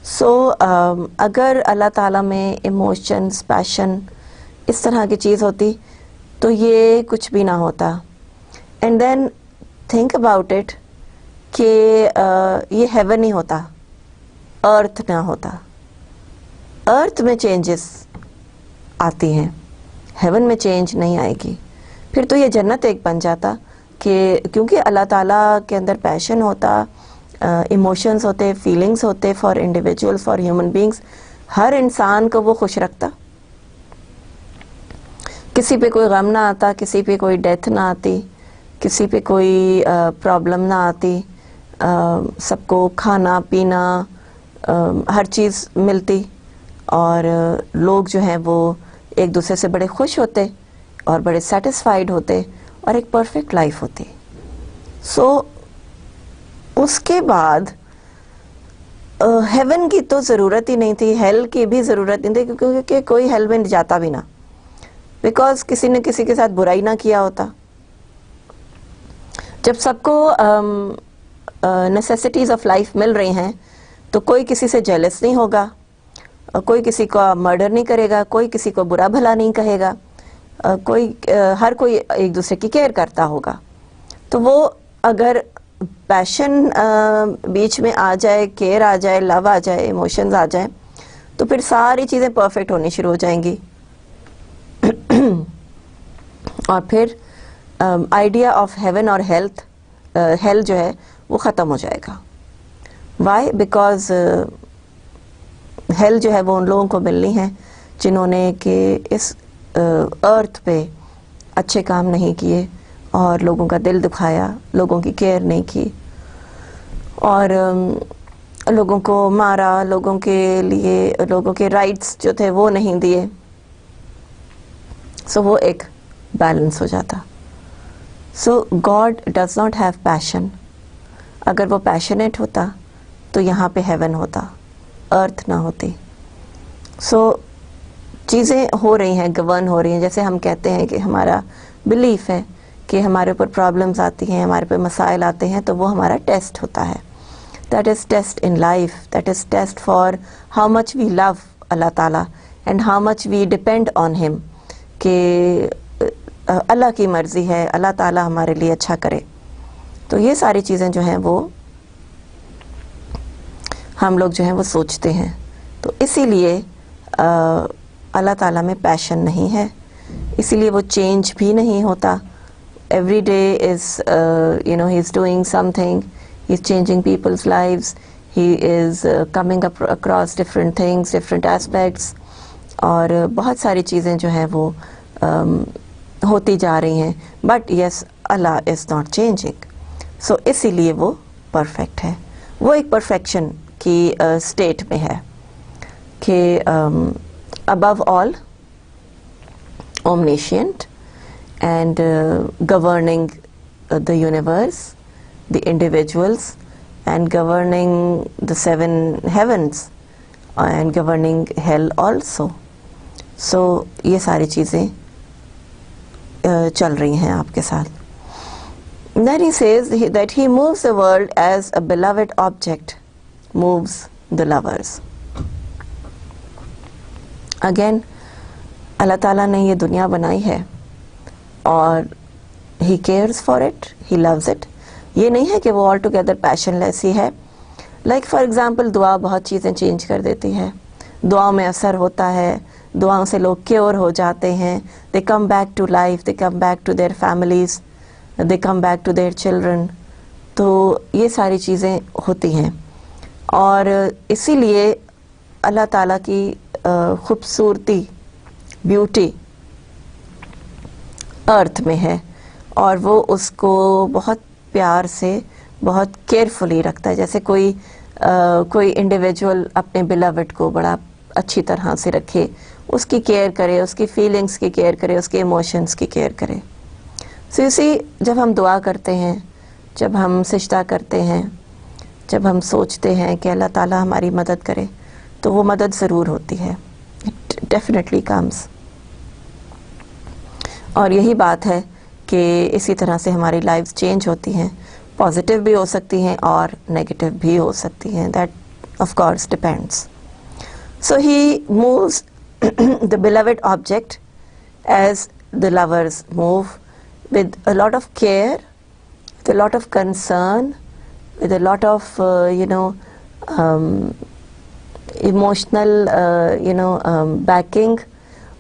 So اگر اللہ تعالیٰ میں ایموشنز, پیشن اس طرح کی چیز ہوتی تو یہ کچھ بھی نہ ہوتا. And then think about it کہ یہ ہیون ہی ہوتا, ارتھ نہ ہوتا. ارتھ میں چینجز آتی ہیں, ہیون میں چینج نہیں آئے گی. پھر تو یہ جنت ایک بن جاتا کہ کیونکہ اللہ تعالیٰ کے اندر پیشن ہوتا, ایموشنز ہوتے, فیلنگز ہوتے for individual, for human beings. ہر انسان کو وہ خوش رکھتا, کسی پہ کوئی غم نہ آتا, کسی پہ کوئی ڈیتھ نہ آتی, کسی پہ کوئی پرابلم نہ آتی, سب کو کھانا پینا ہر چیز ملتی, اور لوگ جو ہیں وہ ایک دوسرے سے بڑے خوش ہوتے اور بڑے سیٹسفائیڈ ہوتے, اور ایک پرفیکٹ لائف ہوتی. سو اس کے بعد ہیون کی تو ضرورت ہی نہیں تھی, ہیل کی بھی ضرورت نہیں تھی, کیونکہ کوئی ہیل میں جاتا بھی نہ, بیکاز کسی نے کسی کے ساتھ برائی نہ کیا ہوتا. جب سب کو نیسیسٹیز آف لائف مل رہی ہیں تو کوئی کسی سے جیلس نہیں ہوگا, کوئی کسی کا مرڈر نہیں کرے گا, کوئی کسی کو برا بھلا نہیں کہے گا, ہر کوئی ایک دوسرے کی کیئر کرتا ہوگا. تو وہ اگر پیشن بیچ میں آ جائے, کیئر آ جائے, لو آ جائے, ایموشنز آ جائیں, تو پھر ساری چیزیں پرفیکٹ ہونی شروع ہو جائیں گی. اور پھر آئیڈیا آف ہیون اور ہیل جو ہے وہ ختم ہو جائے گا. وائی؟ بیکاز ہیل جو ہے وہ ان لوگوں کو ملنی ہے جنہوں نے کہ اس ارتھ پہ اچھے کام نہیں کیے اور لوگوں کا دل دکھایا, لوگوں کی کیئر نہیں کی, اور لوگوں کو مارا, لوگوں کے لیے لوگوں کے رائٹس جو تھے وہ نہیں دیے. سو وہ ایک بیلنس ہو جاتا. So God does not have passion. اگر وہ پیشنیٹ ہوتا تو یہاں پہ ہیون ہوتا, ارتھ نہ ہوتی. سو چیزیں ہو رہی ہیں, گورن ہو رہی ہیں. جیسے ہم کہتے ہیں کہ ہمارا بلیف ہے کہ ہمارے اوپر پرابلمز آتی ہیں, ہمارے پہ مسائل آتے ہیں, تو وہ ہمارا ٹیسٹ ہوتا ہے. That is test in life, that is test for how much we love Allah تعالیٰ and how much we depend on ہم, کہ اللہ کی مرضی ہے, اللہ تعالیٰ ہمارے لیے اچھا کرے. تو یہ ساری چیزیں جو ہیں وہ ہم لوگ جو ہیں وہ سوچتے ہیں. تو اسی لیے اللہ تعالیٰ میں پیشن نہیں ہے, اسی لیے وہ چینج بھی نہیں ہوتا. Every day is he is doing something, he is changing people's lives, he is coming across different things, different aspects, اور بہت ساری چیزیں جو ہیں وہ ہوتی جا رہی ہیں. But yes, Allah is not changing. سو اسی لیے وہ پرفیکٹ ہے, وہ ایک پرفیکشن کی اسٹیٹ میں ہے کہ above all omniscient and governing the universe, the individuals, and governing the 7 heavens and governing hell also. So یہ ساری چیزیں چل رہی ہیں آپ کے ساتھ. Then he says that he moves the world as a beloved object moves the lovers. Again, اللہ تعالیٰ نے یہ دنیا بنائی ہے اور he cares for it, he loves it. یہ نہیں ہے کہ وہ آل ٹوگیدر پیشن لیس ہی ہے. لائک فار ایگزامپل دعا بہت چیزیں چینج کر دیتی ہے, دعاؤں میں اثر ہوتا ہے, دعاؤں سے لوگ کیور ہو جاتے ہیں, they come back to life, they come back to their families, they come back to their children. تو یہ ساری چیزیں ہوتی ہیں, اور اسی لیے اللہ تعالیٰ کی خوبصورتی, بیوٹی ارتھ میں ہے, اور وہ اس کو بہت پیار سے, بہت کیئرفلی رکھتا ہے. جیسے کوئی انڈیویجول اپنے بلاوڈ کو بڑا اچھی طرح سے رکھے, اس کی کیئر کرے, اس کی فیلنگس کی کیئر کرے, اس کے ایموشنس کی کیئر کرے. سو اسی جب ہم دعا کرتے ہیں, جب ہم سجدہ کرتے ہیں, جب ہم سوچتے ہیں کہ اللہ تعالیٰ ہماری مدد کرے, تو وہ مدد ضرور ہوتی ہے. It definitely comes. اور یہی بات ہے کہ اسی طرح سے ہماری لائف چینج ہوتی ہیں, پازیٹیو بھی ہو سکتی ہیں اور نیگیٹو بھی ہو سکتی ہیں. That of course depends. So he moves the beloved object as the lovers move with a lot of care, with a lot of concern, with a lot of emotional backing,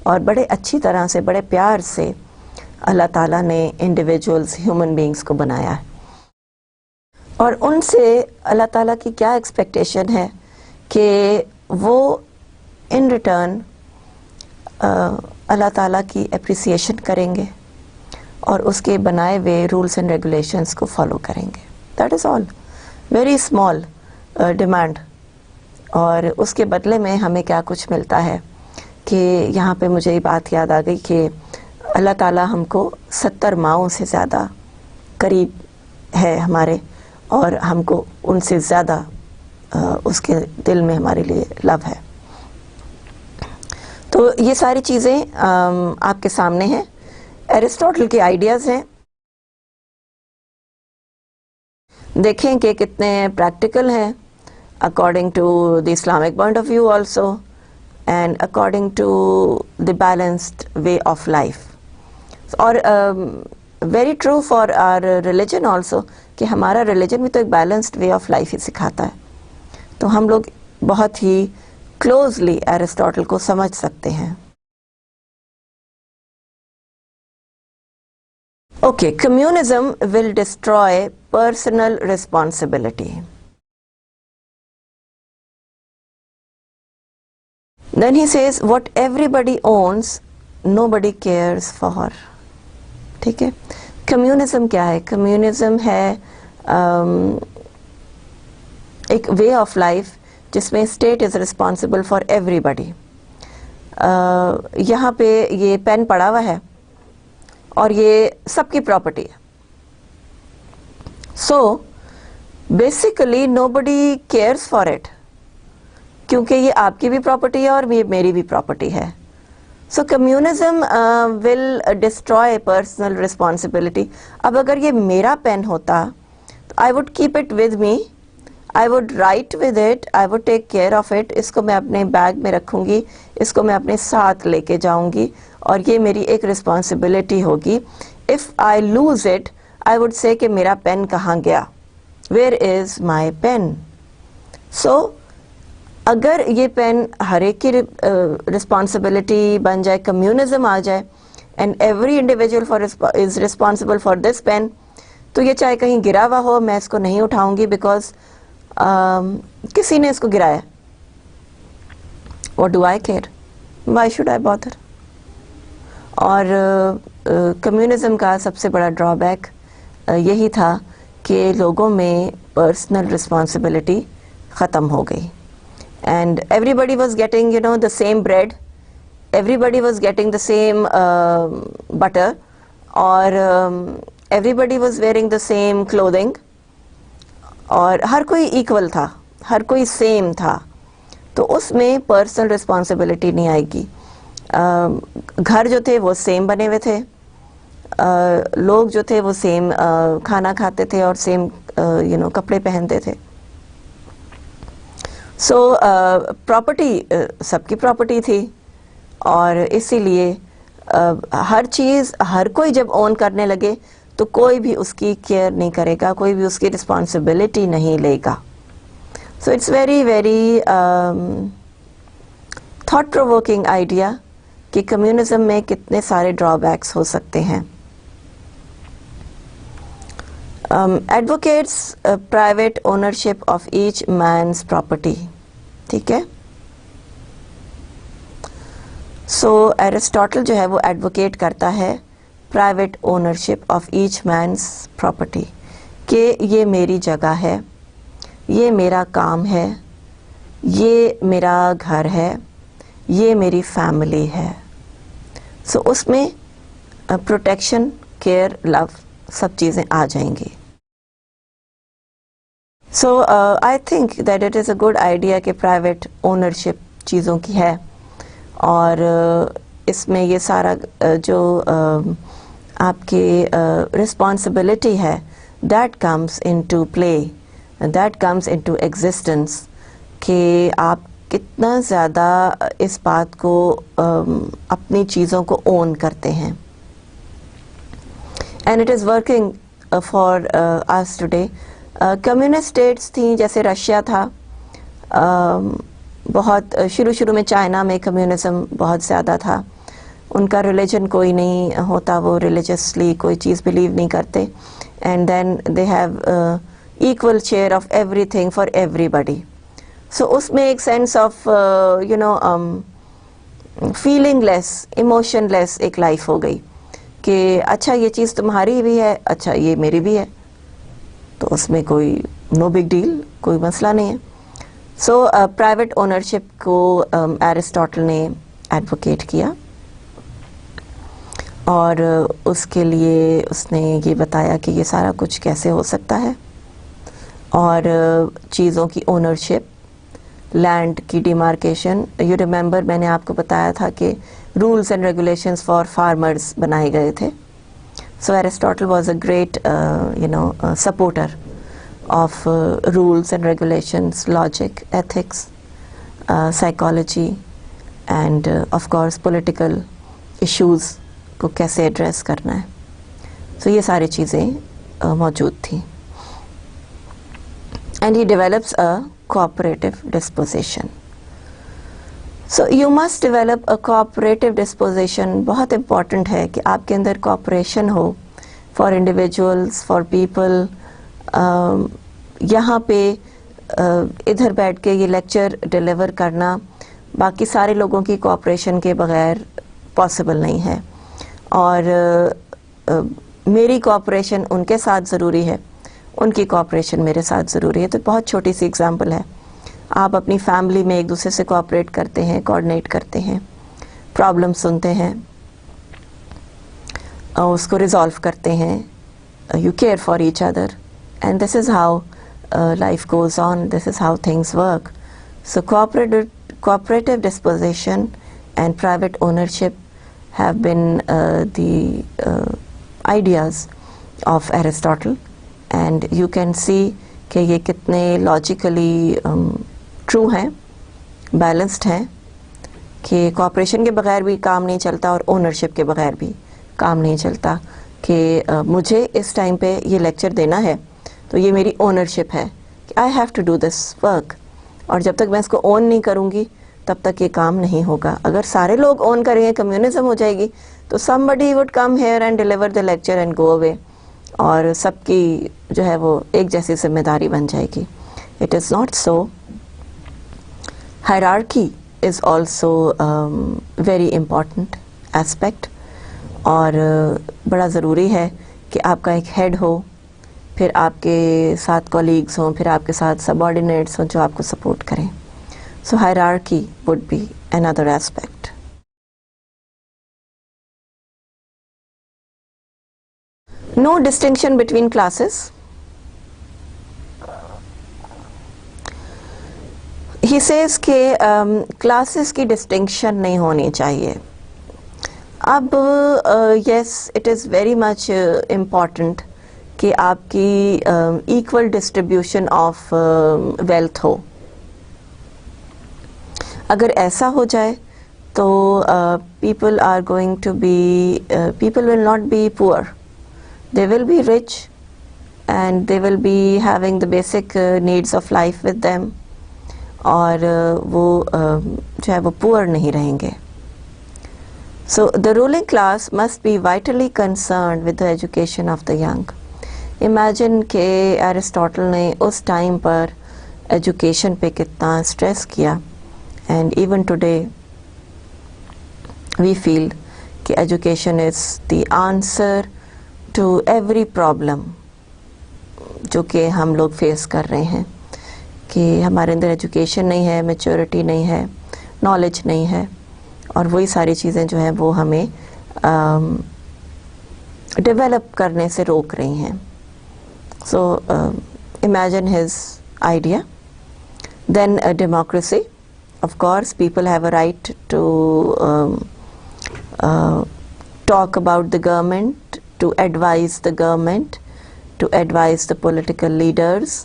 اور بڑے اچھی طرح سے بڑے پیار سے اللہ تعالیٰ نے انڈیویجولز ہیومن بینگز کو بنایا ہے. اور ان سے اللہ تعالیٰ کی کیا ایکسپیکٹیشن ہے کہ وہ ان ریٹرن اللہ تعالیٰ کی اپریسیشن کریں گے اور اس کے بنائے ہوئے رولس اینڈ ریگولیشنس کو فالو کریں گے. That is all, very small demand. اور اس کے بدلے میں ہمیں کیا کچھ ملتا ہے کہ یہاں پہ مجھے یہ بات یاد آ گئی کہ اللہ تعالیٰ ہم کو 70 ماؤں سے زیادہ قریب ہے ہمارے, اور ہم کو ان سے زیادہ اس کے دل میں ہمارے لیے لو ہے. تو یہ ساری چیزیں آپ کے سامنے ہیں, ایرسٹوٹل کے آئیڈیاز ہیں. دیکھیں کہ کتنے پریکٹیکل ہیں according to the Islamic point of view also, and according to the balanced way of life. اور very true for our religion also, کہ ہمارا religion بھی تو ایک balanced way of life ہی سکھاتا ہے. تو ہم لوگ بہت ہی closely ایرسٹوٹل کو سمجھ سکتے ہیں. Okay, communism will destroy personal responsibility. Then he says, what everybody owns, nobody cares for. ٹھیک ہے, کمیونزم کیا ہے؟ کمیونزم ہے ایک وے آف لائف جس میں state is responsible for everybody. یہاں پہ یہ پین پڑا ہوا ہے اور یہ سب کی پراپرٹی ہے. So basically nobody cares for it, کیونکہ یہ آپ کی بھی پراپرٹی ہے اور یہ میری بھی پراپرٹی ہے. So communism will destroy personal responsibility. اب اگر یہ میرا پین ہوتا تو I would keep it with me, I would write with it, I would take care of it. اس کو میں اپنے بیگ میں رکھوں گی, اس کو میں اپنے ساتھ لے کے جاؤں گی, اور یہ میری ایک رسپانسبلٹی ہوگی. If I lose it, I would say کہ میرا پین کہاں گیا, ویئر از مائی پین. سو اگر یہ پین ہر ایک کی رسپانسبلٹی بن جائے, کمیونزم آ جائے, and every individual is responsible for this pain, تو یہ چاہے کہیں گرا ہوا ہو میں اس کو نہیں اٹھاؤں گی, بیکاز کسی نے اس کو گرایا. What do I care, why should I bother. اور کمیونزم کا سب سے بڑا ڈرا بیک یہی تھا کہ لوگوں میں پرسنل رسپانسبلٹی ختم ہو گئی. And everybody was getting, the same bread, everybody was getting the same butter, or everybody was wearing the same clothing, اور ہر کوئی ایکول تھا, ہر کوئی سیم تھا. تو اس میں پرسنل رسپانسبلٹی نہیں آئے گی. گھر جو تھے وہ سیم بنے ہوئے تھے, لوگ جو تھے وہ سیم کھانا کھاتے تھے اور سیم کپڑے پہنتے تھے. سو پراپرٹی سب کی پراپرٹی تھی, اور اسی لیے ہر چیز ہر کوئی جب اون کرنے لگے تو کوئی بھی اس کی کیئر نہیں کرے گا, کوئی بھی اس کی رسپانسبلٹی نہیں لے گا. So it's very very thought provoking idea کہ کمیونزم میں کتنے سارے ڈرا بیکس ہو سکتے ہیں. Advocates private ownership of each man's property. ٹھیک ہے, سو ایرسٹوٹل جو ہے وہ ایڈوکیٹ کرتا ہے private ownership of each man's property, کہ یہ میری جگہ ہے, یہ میرا کام ہے, یہ میرا گھر ہے, یہ میری فیملی ہے. سو اس میں پروٹیکشن, کیئر, لو سب چیزیں آ جائیں گی. So I think that it is a good idea کہ پرائیویٹ اونرشپ چیزوں کی ہے, اور اس میں یہ سارا جو آپ کی رسپانسبلٹی ہے that comes into play, that comes into existence, کہ آپ کتنا زیادہ اس بات کو اپنی چیزوں کو اون کرتے ہیں. And it is working for us today. Communist states تھیں جیسے رشیا تھا, بہت شروع میں چائنا میں کمیونزم بہت زیادہ تھا, ان کا ریلیجن کوئی نہیں ہوتا, وہ ریلیجسلی کوئی چیز بلیو نہیں کرتے, and then they have equal share of everything for everybody. So اس میں ایک sense of feelingless, emotionless ایک لائف ہو گئی کہ اچھا یہ چیز تمہاری بھی ہے, اچھا یہ میری بھی ہے, تو اس میں کوئی نو بگ ڈیل, کوئی مسئلہ نہیں ہے. سو پرائیویٹ اونرشپ کو ایرسٹاٹل نے ایڈوکیٹ کیا, اور اس کے لیے اس نے یہ بتایا کہ یہ سارا کچھ کیسے ہو سکتا ہے, اور چیزوں کی اونرشپ, لینڈ کی ڈیمارکیشن. یو ریمبر میں نے آپ کو بتایا تھا کہ rules and regulations for farmers بنائے گئے تھے. So Aristotle was a great supporter of rules and regulations, logic, ethics, psychology, and of course political issues کو کیسے ایڈریس کرنا ہے. سو یہ ساری چیزیں موجود تھیں. And he develops a cooperative disposition. So you must develop a cooperative disposition. بہت امپورٹنٹ ہے کہ آپ کے اندر کوآپریشن ہو فار انڈیویجولس, فار پیپل. یہاں پہ ادھر بیٹھ کے یہ لیکچر ڈیلیور کرنا باقی سارے لوگوں کی کوآپریشن کے بغیر پاسبل نہیں ہے, اور میری کوآپریشن ان کے ساتھ ضروری ہے, ان کی کوآپریشن میرے ساتھ ضروری ہے. تو بہت چھوٹی سی اگزامپل ہے, آپ اپنی فیملی میں ایک دوسرے سے کوآپریٹ کرتے ہیں, کوآرڈینیٹ کرتے ہیں, پرابلم سنتے ہیں, اس کو ریزالو کرتے ہیں, you care for each other, and this is how life goes on, this is how things work. So cooperative disposition and private ownership have been the ideas of Aristotle, and you can see کہ یہ کتنے logically true ہیں, balanced ہیں, کہ کوآپریشن کے بغیر بھی کام نہیں چلتا اور اونرشپ کے بغیر بھی کام نہیں چلتا. کہ مجھے اس ٹائم پہ یہ لیکچر دینا ہے تو یہ میری اونرشپ ہے کہ I have to do this work, اور جب تک میں اس کو اون نہیں کروں گی تب تک یہ کام نہیں ہوگا. اگر سارے لوگ اون کریں گے, کمیونزم ہو جائے گی, تو somebody would come here and deliver the lecture and go away, اور سب کی جو ہے وہ ایک جیسی ذمہ داری بن جائے گی. It is not so. Hierarchy is also very important aspect, اور بڑا ضروری ہے کہ آپ کا ایک ہیڈ ہو, پھر آپ کے ساتھ کولیگز ہوں, پھر آپ کے ساتھ سب آرڈینیٹس ہوں جو آپ کو سپورٹ کریں. So hierarchy would be another aspect. No distinction between classes. He says کہ classes کی distinction نہیں ہونی چاہیے. اب yes, it is very much important کہ آپ کی ایکول ڈسٹریبیوشن آف ویلتھ ہو. اگر ایسا ہو جائے تو people are going to be, people will not be poor, they will be rich, and they will be having the basic needs of life with them, اور وہ جو ہے وہ پور نہیں رہیں گے. So the ruling class must be vitally concerned with the education of the young. Imagine کہ ایرسٹاٹل نے اس ٹائم پر ایجوکیشن پہ کتنا اسٹریس کیا, and even today we feel کہ education is the answer to every problem جو کہ ہم لوگ فیس کر رہے ہیں. کہ ہمارے اندر ایجوکیشن نہیں ہے, میچورٹی نہیں ہے, نالج نہیں ہے, اور وہی ساری چیزیں جو ہیں وہ ہمیں ڈیولپ کرنے سے روک رہی ہیں. So imagine his idea. Then democracy. Of course, people have a right to talk about the government, to advise the government, to advise the political leaders.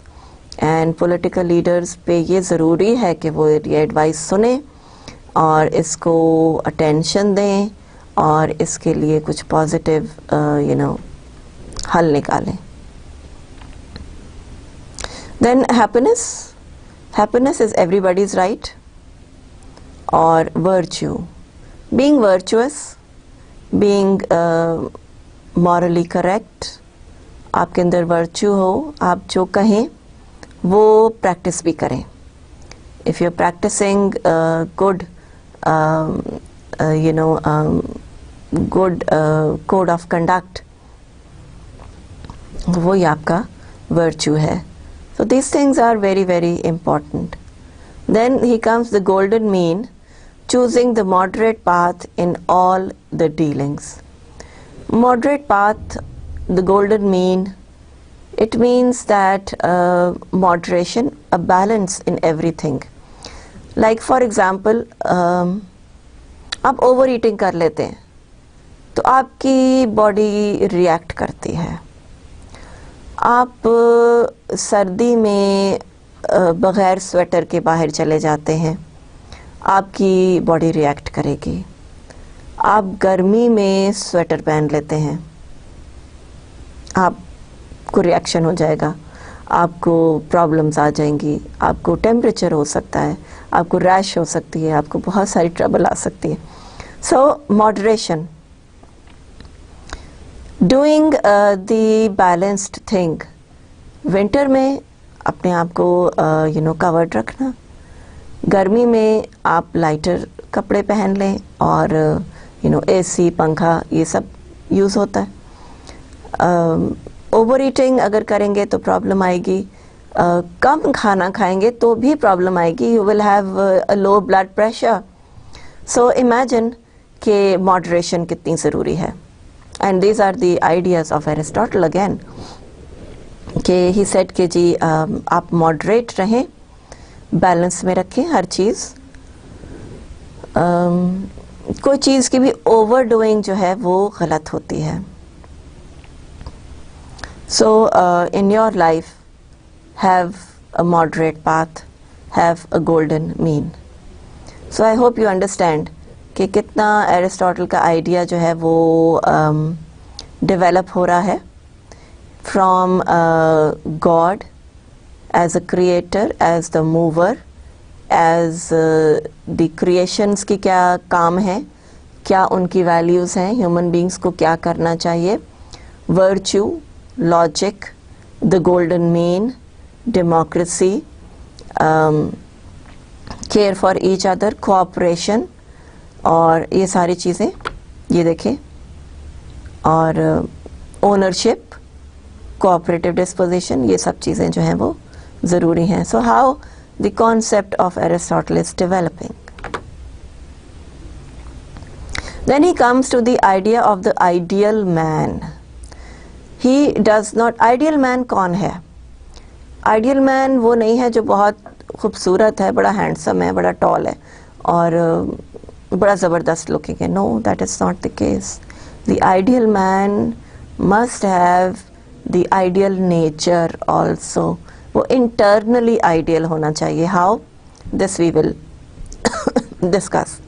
And political leaders پہ یہ ضروری ہے کہ وہ یہ ایڈوائس سنیں اور اس کو اٹینشن دیں, اور اس کے لیے کچھ پازیٹیو حل نکالیں. Then happiness is everybody's right, or virtue, being virtuous, being morally correct. آپ کے اندر ورچو ہو, آپ جو کہیں وہ پریکٹس بھی کریں. if you're practicing good good code of conduct, وہی آپ کا ورچو ہے. So these things are very very important. Then he comes the golden mean, choosing the moderate path in all the dealings. Moderate path, the golden mean, it means that moderation, a balance in everything. Like for example, آپ اوور ایٹنگ کر لیتے ہیں تو آپ کی باڈی ریئیکٹ کرتی ہے. آپ سردی میں بغیر سویٹر کے باہر چلے جاتے ہیں, آپ کی باڈی ریئیکٹ کرے گی. آپ گرمی میں سویٹر پہن لیتے ہیں, آپ کو ریئیکشن ہو جائے گا, آپ کو پرابلمز آ جائیں گی, آپ کو ٹیمپریچر ہو سکتا ہے, آپ کو ریش ہو سکتی ہے, آپ کو بہت ساری ٹربل آ سکتی ہے. So moderation, doing the balanced thing. Winter میں اپنے آپ کو کورڈ رکھنا, گرمی میں آپ لائٹر کپڑے پہن لیں, اور اے سی پنکھا یہ سب یوز ہوتا ہے. اوور ایٹنگ اگر کریں گے تو پرابلم آئے گی, کم کھانا کھائیں گے تو بھی پرابلم آئے گی, you will have a low blood pressure. So imagine کہ ماڈریشن کتنی ضروری ہے. And these are the ideas of Aristotle again, کہ ہی سیڈ کہ جی آپ ماڈریٹ رہیں, بیلنس میں رکھیں ہر چیز. کوئی چیز کی بھی اوور ڈوئنگ جو ہے وہ غلط ہوتی ہے. So in your life have a moderate path, have a golden mean. So I hope you understand کہ کتنا ایرسٹاٹل کا آئیڈیا جو ہے وہ ڈیولپ ہو رہا ہے from God as a creator, as the mover, as the creations کی کیا کام ہے, کیا ان کی ویلیوز ہیں, ہیومن بینگس کو کیا کرنا چاہیے, virtue, logic, the golden mean, democracy, care for each other, cooperation, اور یہ ساری چیزیں یہ دیکھیں, اور اونرشپ, کوآپریٹو ڈسپوزیشن, یہ سب چیزیں جو ہیں وہ ضروری ہیں. So how the concept of Aristotle is developing. Then he comes to the idea of the ideal man. He does not, ideal man کون ہے؟ ideal man وہ نہیں ہے جو بہت خوبصورت ہے, بڑا ہینڈسم ہے, بڑا ٹال ہے اور بڑا زبردست لوکنگ ہے. No, that is not the case. The ideal man must have the ideal nature also. وہ internally ideal ہونا چاہیے. How? This we will discuss.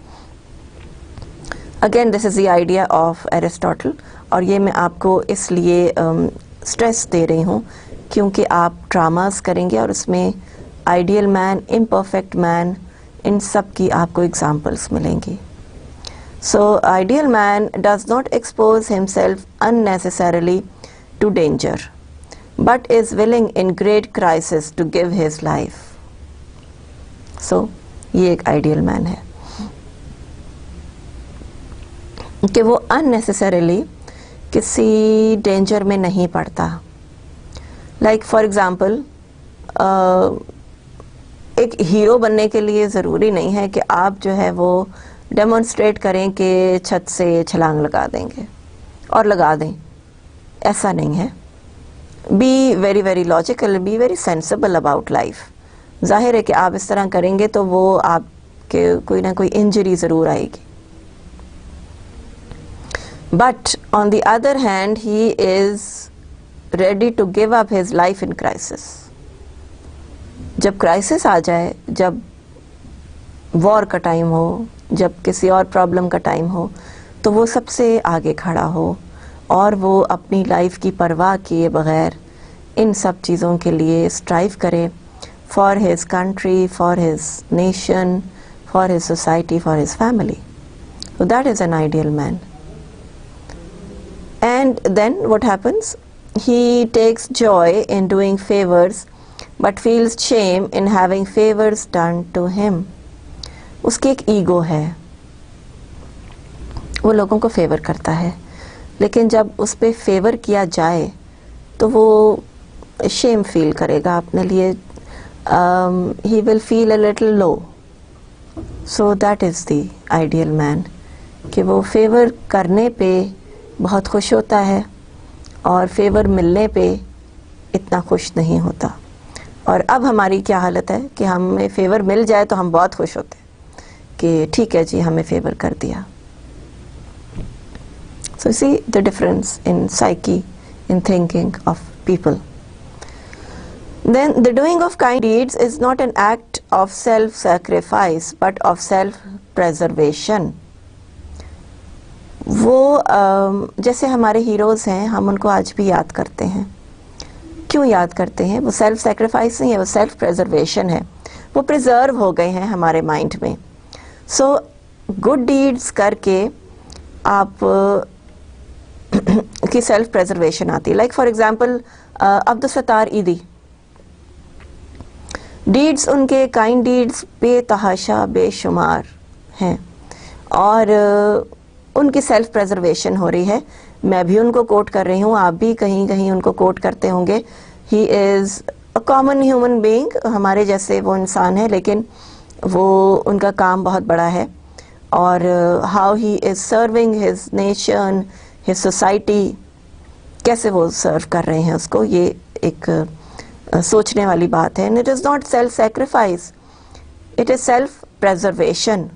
Again, this is the idea of Aristotle, اور یہ میں آپ کو اس لیے اسٹریس دے رہی ہوں کیونکہ آپ ڈراماز کریں گے اور اس میں آئیڈیل مین, امپرفیکٹ مین, ان سب کی آپ کو اگزامپلس ملیں گی. So ideal man does not expose himself unnecessarily to danger, but is willing in great crisis to give his life. So یہ ایک آئیڈیل مین ہے کہ وہ unnecessarily کسی ڈینجر میں نہیں پڑتا. لائک فار ایگزامپل, ایک ہیرو بننے کے لیے ضروری نہیں ہے کہ آپ جو ہے وہ ڈیمونسٹریٹ کریں کہ چھت سے چھلانگ لگا دیں گے اور لگا دیں, ایسا نہیں ہے. Be very very logical, be very sensible about life. ظاہر ہے کہ آپ اس طرح کریں گے تو وہ آپ کے کوئی نہ کوئی انجری ضرور آئے گی. But on the other hand, he is ready to give up his life in crisis. جب کرائسس آ جائے, جب وار کا ٹائم ہو, جب کسی اور پرابلم کا ٹائم ہو, تو وہ سب سے آگے کھڑا ہو اور وہ اپنی لائف کی پرواہ کیے بغیر ان سب چیزوں کے لیے اسٹرائیو کرے for his country, for his nation, for his society, for his family. So that is an ideal man. And then what happens? He takes joy in doing favors but feels shame in having favors done to him. اس کی ایک ایگو ہے, وہ لوگوں کو فیور کرتا ہے, لیکن جب اس پہ فیور کیا جائے تو وہ شیم فیل کرے گا اپنے لیے, he will feel a little low. So that is the ideal man, کہ وہ فیور کرنے پہ بہت خوش ہوتا ہے اور فیور ملنے پہ اتنا خوش نہیں ہوتا. اور اب ہماری کیا حالت ہے کہ ہمیں فیور مل جائے تو ہم بہت خوش ہوتے ہیں کہ ٹھیک ہے جی ہمیں فیور کر دیا. So see the difference in psyche, in thinking of people. Then the doing of kind deeds is not an act of self-sacrifice but of self-preservation. وہ جیسے ہمارے ہیروز ہیں, ہم ان کو آج بھی یاد کرتے ہیں. کیوں یاد کرتے ہیں؟ وہ سیلف سیکریفائس نہیں ہے, وہ سیلف پریزرویشن ہے, وہ پریزرو ہو گئے ہیں ہمارے مائنڈ میں. سو گڈ ڈیڈز کر کے آپ کی سیلف پریزرویشن آتی ہے. Like for example Abdul Sattar Edhi, deeds ان کے کائنڈ ڈیڈز بے تحاشا بے شمار ہیں اور ان کی سیلف پریزرویشن ہو رہی ہے. میں بھی ان کو کوٹ کر رہی ہوں, آپ بھی کہیں کہیں ان کو کوٹ کرتے ہوں گے. ہی is a common human being, ہمارے جیسے وہ انسان ہے, لیکن وہ ان کا کام بہت بڑا ہے. اور how he is serving his nation, his society, کیسے وہ سرو کر رہے ہیں اس کو, یہ ایک سوچنے والی بات ہے. And it is not self sacrifice, it is self preservation,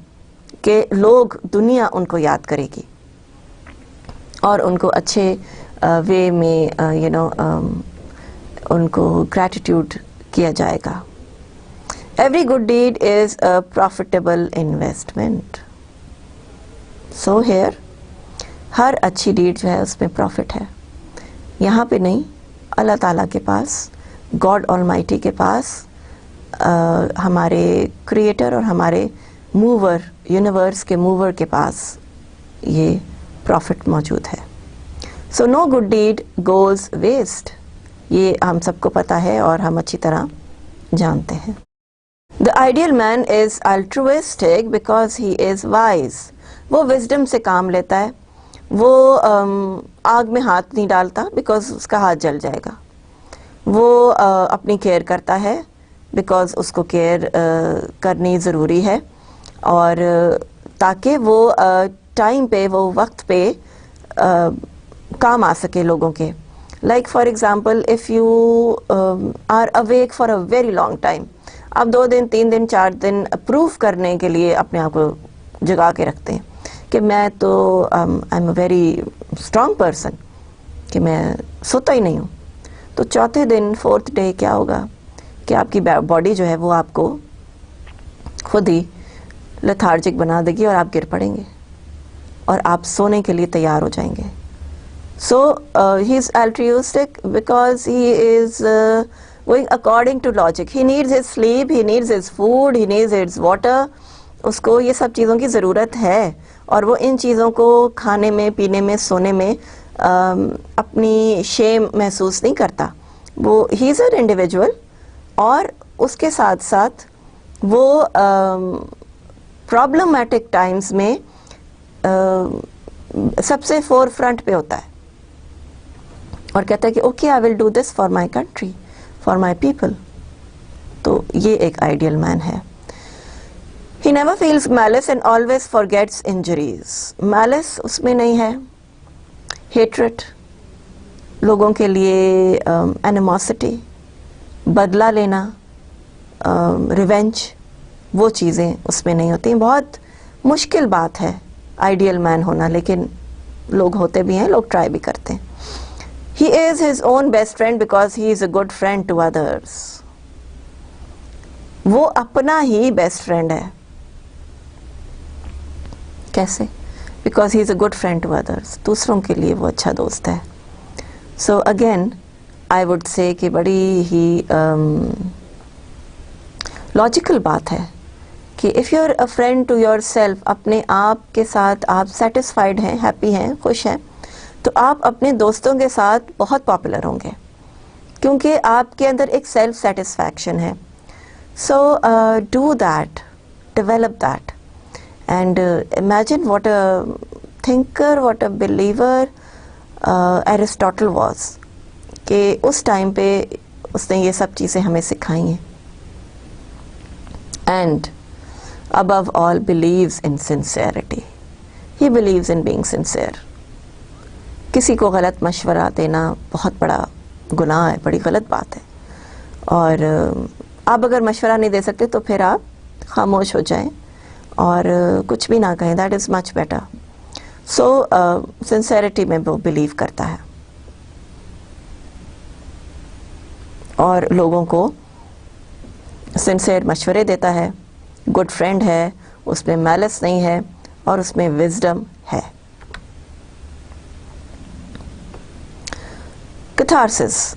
کہ لوگ, دنیا ان کو یاد کرے گی اور ان کو اچھے وے میں ان کو گریٹیٹیوڈ کیا جائے گا. Every good deed is a profitable investment. So here ہر اچھی ڈیڈ جو ہے اس میں پروفٹ ہے. یہاں پہ نہیں, اللہ تعالیٰ کے پاس, گاڈ آلمائٹی کے پاس, ہمارے کریٹر اور ہمارے موور, یونیورس کے موور کے پاس یہ پروفٹ موجود ہے. سو نو گڈ ڈیڈ گوز ویسٹ, یہ ہم سب کو پتہ ہے اور ہم اچھی طرح جانتے ہیں. The ideal man is altruistic because he is wise. وہ وزڈم سے کام لیتا ہے, وہ آگ میں ہاتھ نہیں ڈالتا بیکاز اس کا ہاتھ جل جائے گا. وہ اپنی کیئر کرتا ہے بیکاز اس کو کیئر کرنی ضروری ہے, اور تاکہ وہ ٹائم پہ, وہ وقت پہ کام آ سکے لوگوں کے. Like for example if you are awake for a very long time, آپ 2 دن 3 دن 4 دن پروو کرنے کے لیے اپنے آپ کو جگا کے رکھتے ہیں کہ میں تو I am a very strong person, کہ میں سوتا ہی نہیں ہوں. تو چوتھے دن 4th ڈے کیا ہوگا کہ آپ کی باڈی جو ہے وہ آپ کو خود ہی لیتھارجک بنا دے گی اور آپ گر پڑیں گے اور آپ سونے کے لیے تیار ہو جائیں گے. سو ہی از altruistic because he is going according to logic. He needs his sleep, he needs his food, he needs his water. اس کو یہ سب چیزوں کی ضرورت ہے اور وہ ان چیزوں کو کھانے میں, پینے میں, سونے میں اپنی شیم محسوس نہیں کرتا. وہ ہی از این انڈیویجول, اور اس کے ساتھ ساتھ وہ پرابلمٹک ٹائمز میں سب سے فور فرنٹ پہ ہوتا ہے اور کہتا ہے کہ okay I will do this for my country, for my people. تو یہ ایک آئیڈیل مین ہے. He never feels malice and always forgets injuries. Malice اس میں نہیں ہے, ہیٹرٹ, لوگوں کے لیے اینیموسٹی, بدلہ لینا, ریونج, وہ چیزیں اس میں نہیں ہوتی. بہت مشکل بات ہے آئیڈیل مین ہونا, لیکن لوگ ہوتے بھی ہیں, لوگ ٹرائی بھی کرتے ہیں. He is his own best friend because he is a good friend to others. وہ اپنا ہی بیسٹ فرینڈ ہے. کیسے؟ because he is a good friend to others. دوسروں کے لیے وہ اچھا دوست ہے. So again I would say کہ بڑی ہی لاجیکل بات ہے کہ if you're a friend to yourself, اپنے آپ کے ساتھ آپ سیٹسفائیڈ ہیں, ہیپی ہیں, خوش ہیں, تو آپ اپنے دوستوں کے ساتھ بہت پاپولر ہوں گے کیونکہ آپ کے اندر ایک سیلف سیٹسفیکشن ہے. So do that, develop that, and imagine what a thinker, what a believer Aristotle was, کہ اس ٹائم پہ اس نے یہ سب چیزیں ہمیں سکھائی ہیں. And above all believes in sincerity. He believes in being sincere. کسی کو غلط مشورہ دینا بہت بڑا گناہ ہے, بڑی غلط بات ہے, اور آپ اگر مشورہ نہیں دے سکتے تو پھر آپ خاموش ہو جائیں اور کچھ بھی نہ کہیں. That is much better. So sincerity میں وہ بلیو کرتا ہے اور لوگوں کو سنسیئر مشورے دیتا ہے, گڈ فرینڈ ہے, اس میں میلس نہیں ہے اور اس میں وزڈم ہے. کتھارسس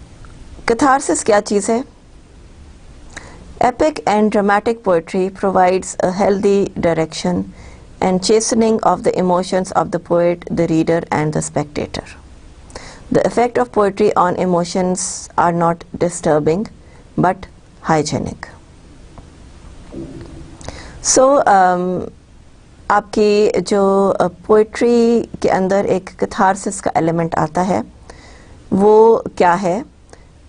کیا چیز ہے؟ Epic and dramatic poetry provides a healthy direction and chastening of the emotions of the poet, the reader, and the spectator. The effect of poetry on emotions are not disturbing but hygienic. So آپ کی جو پوئٹری کے اندر ایک کتھارسس کا ایلیمنٹ آتا ہے وہ کیا ہے؟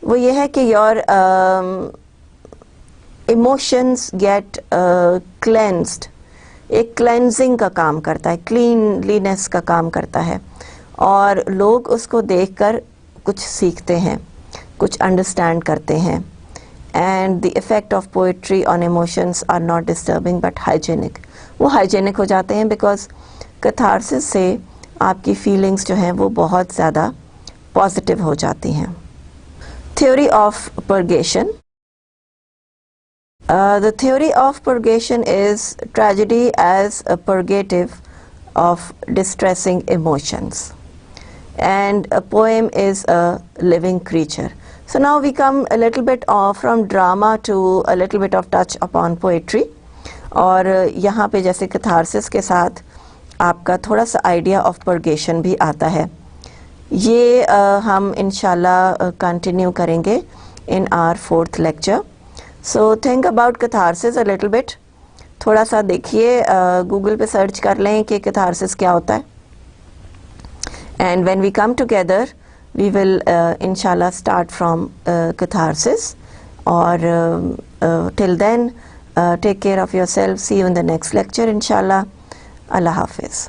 وہ یہ ہے کہ یور ایموشنز گیٹ کلینزڈ, ایک کلینزنگ کا کام کرتا ہے, کلینلینس کا کام کرتا ہے, اور لوگ اس کو دیکھ کر کچھ سیکھتے ہیں, کچھ انڈرسٹینڈ کرتے ہیں. And the effect of poetry on emotions are not disturbing but hygienic. وہ ہائیجینک ہو جاتے ہیں بیکاز کتھارسس سے آپ کی فیلنگس جو ہیں وہ بہت زیادہ پازیٹیو ہو جاتی ہیں. Theory of purgation. The theory of purgation is tragedy as a purgative of distressing emotions, and a poem is a living creature. So now we come a little bit from drama to a little bit of touch upon poetry, اور یہاں پہ جیسے کتھارسس کے ساتھ آپ کا تھوڑا سا آئیڈیا آف پرگیشن بھی آتا ہے. یہ ہم انشاءاللہ کنٹینیو کریں گے in our fourth lecture. So think about catharsis a little bit. تھوڑا سا دیکھیے, گوگل پہ سرچ کر لیں کہ catharsis کیا ہوتا ہے. And when we come together, we will inshallah start from catharsis. اور till then, take care of yourself. See you in the next lecture inshallah. Allah Hafiz.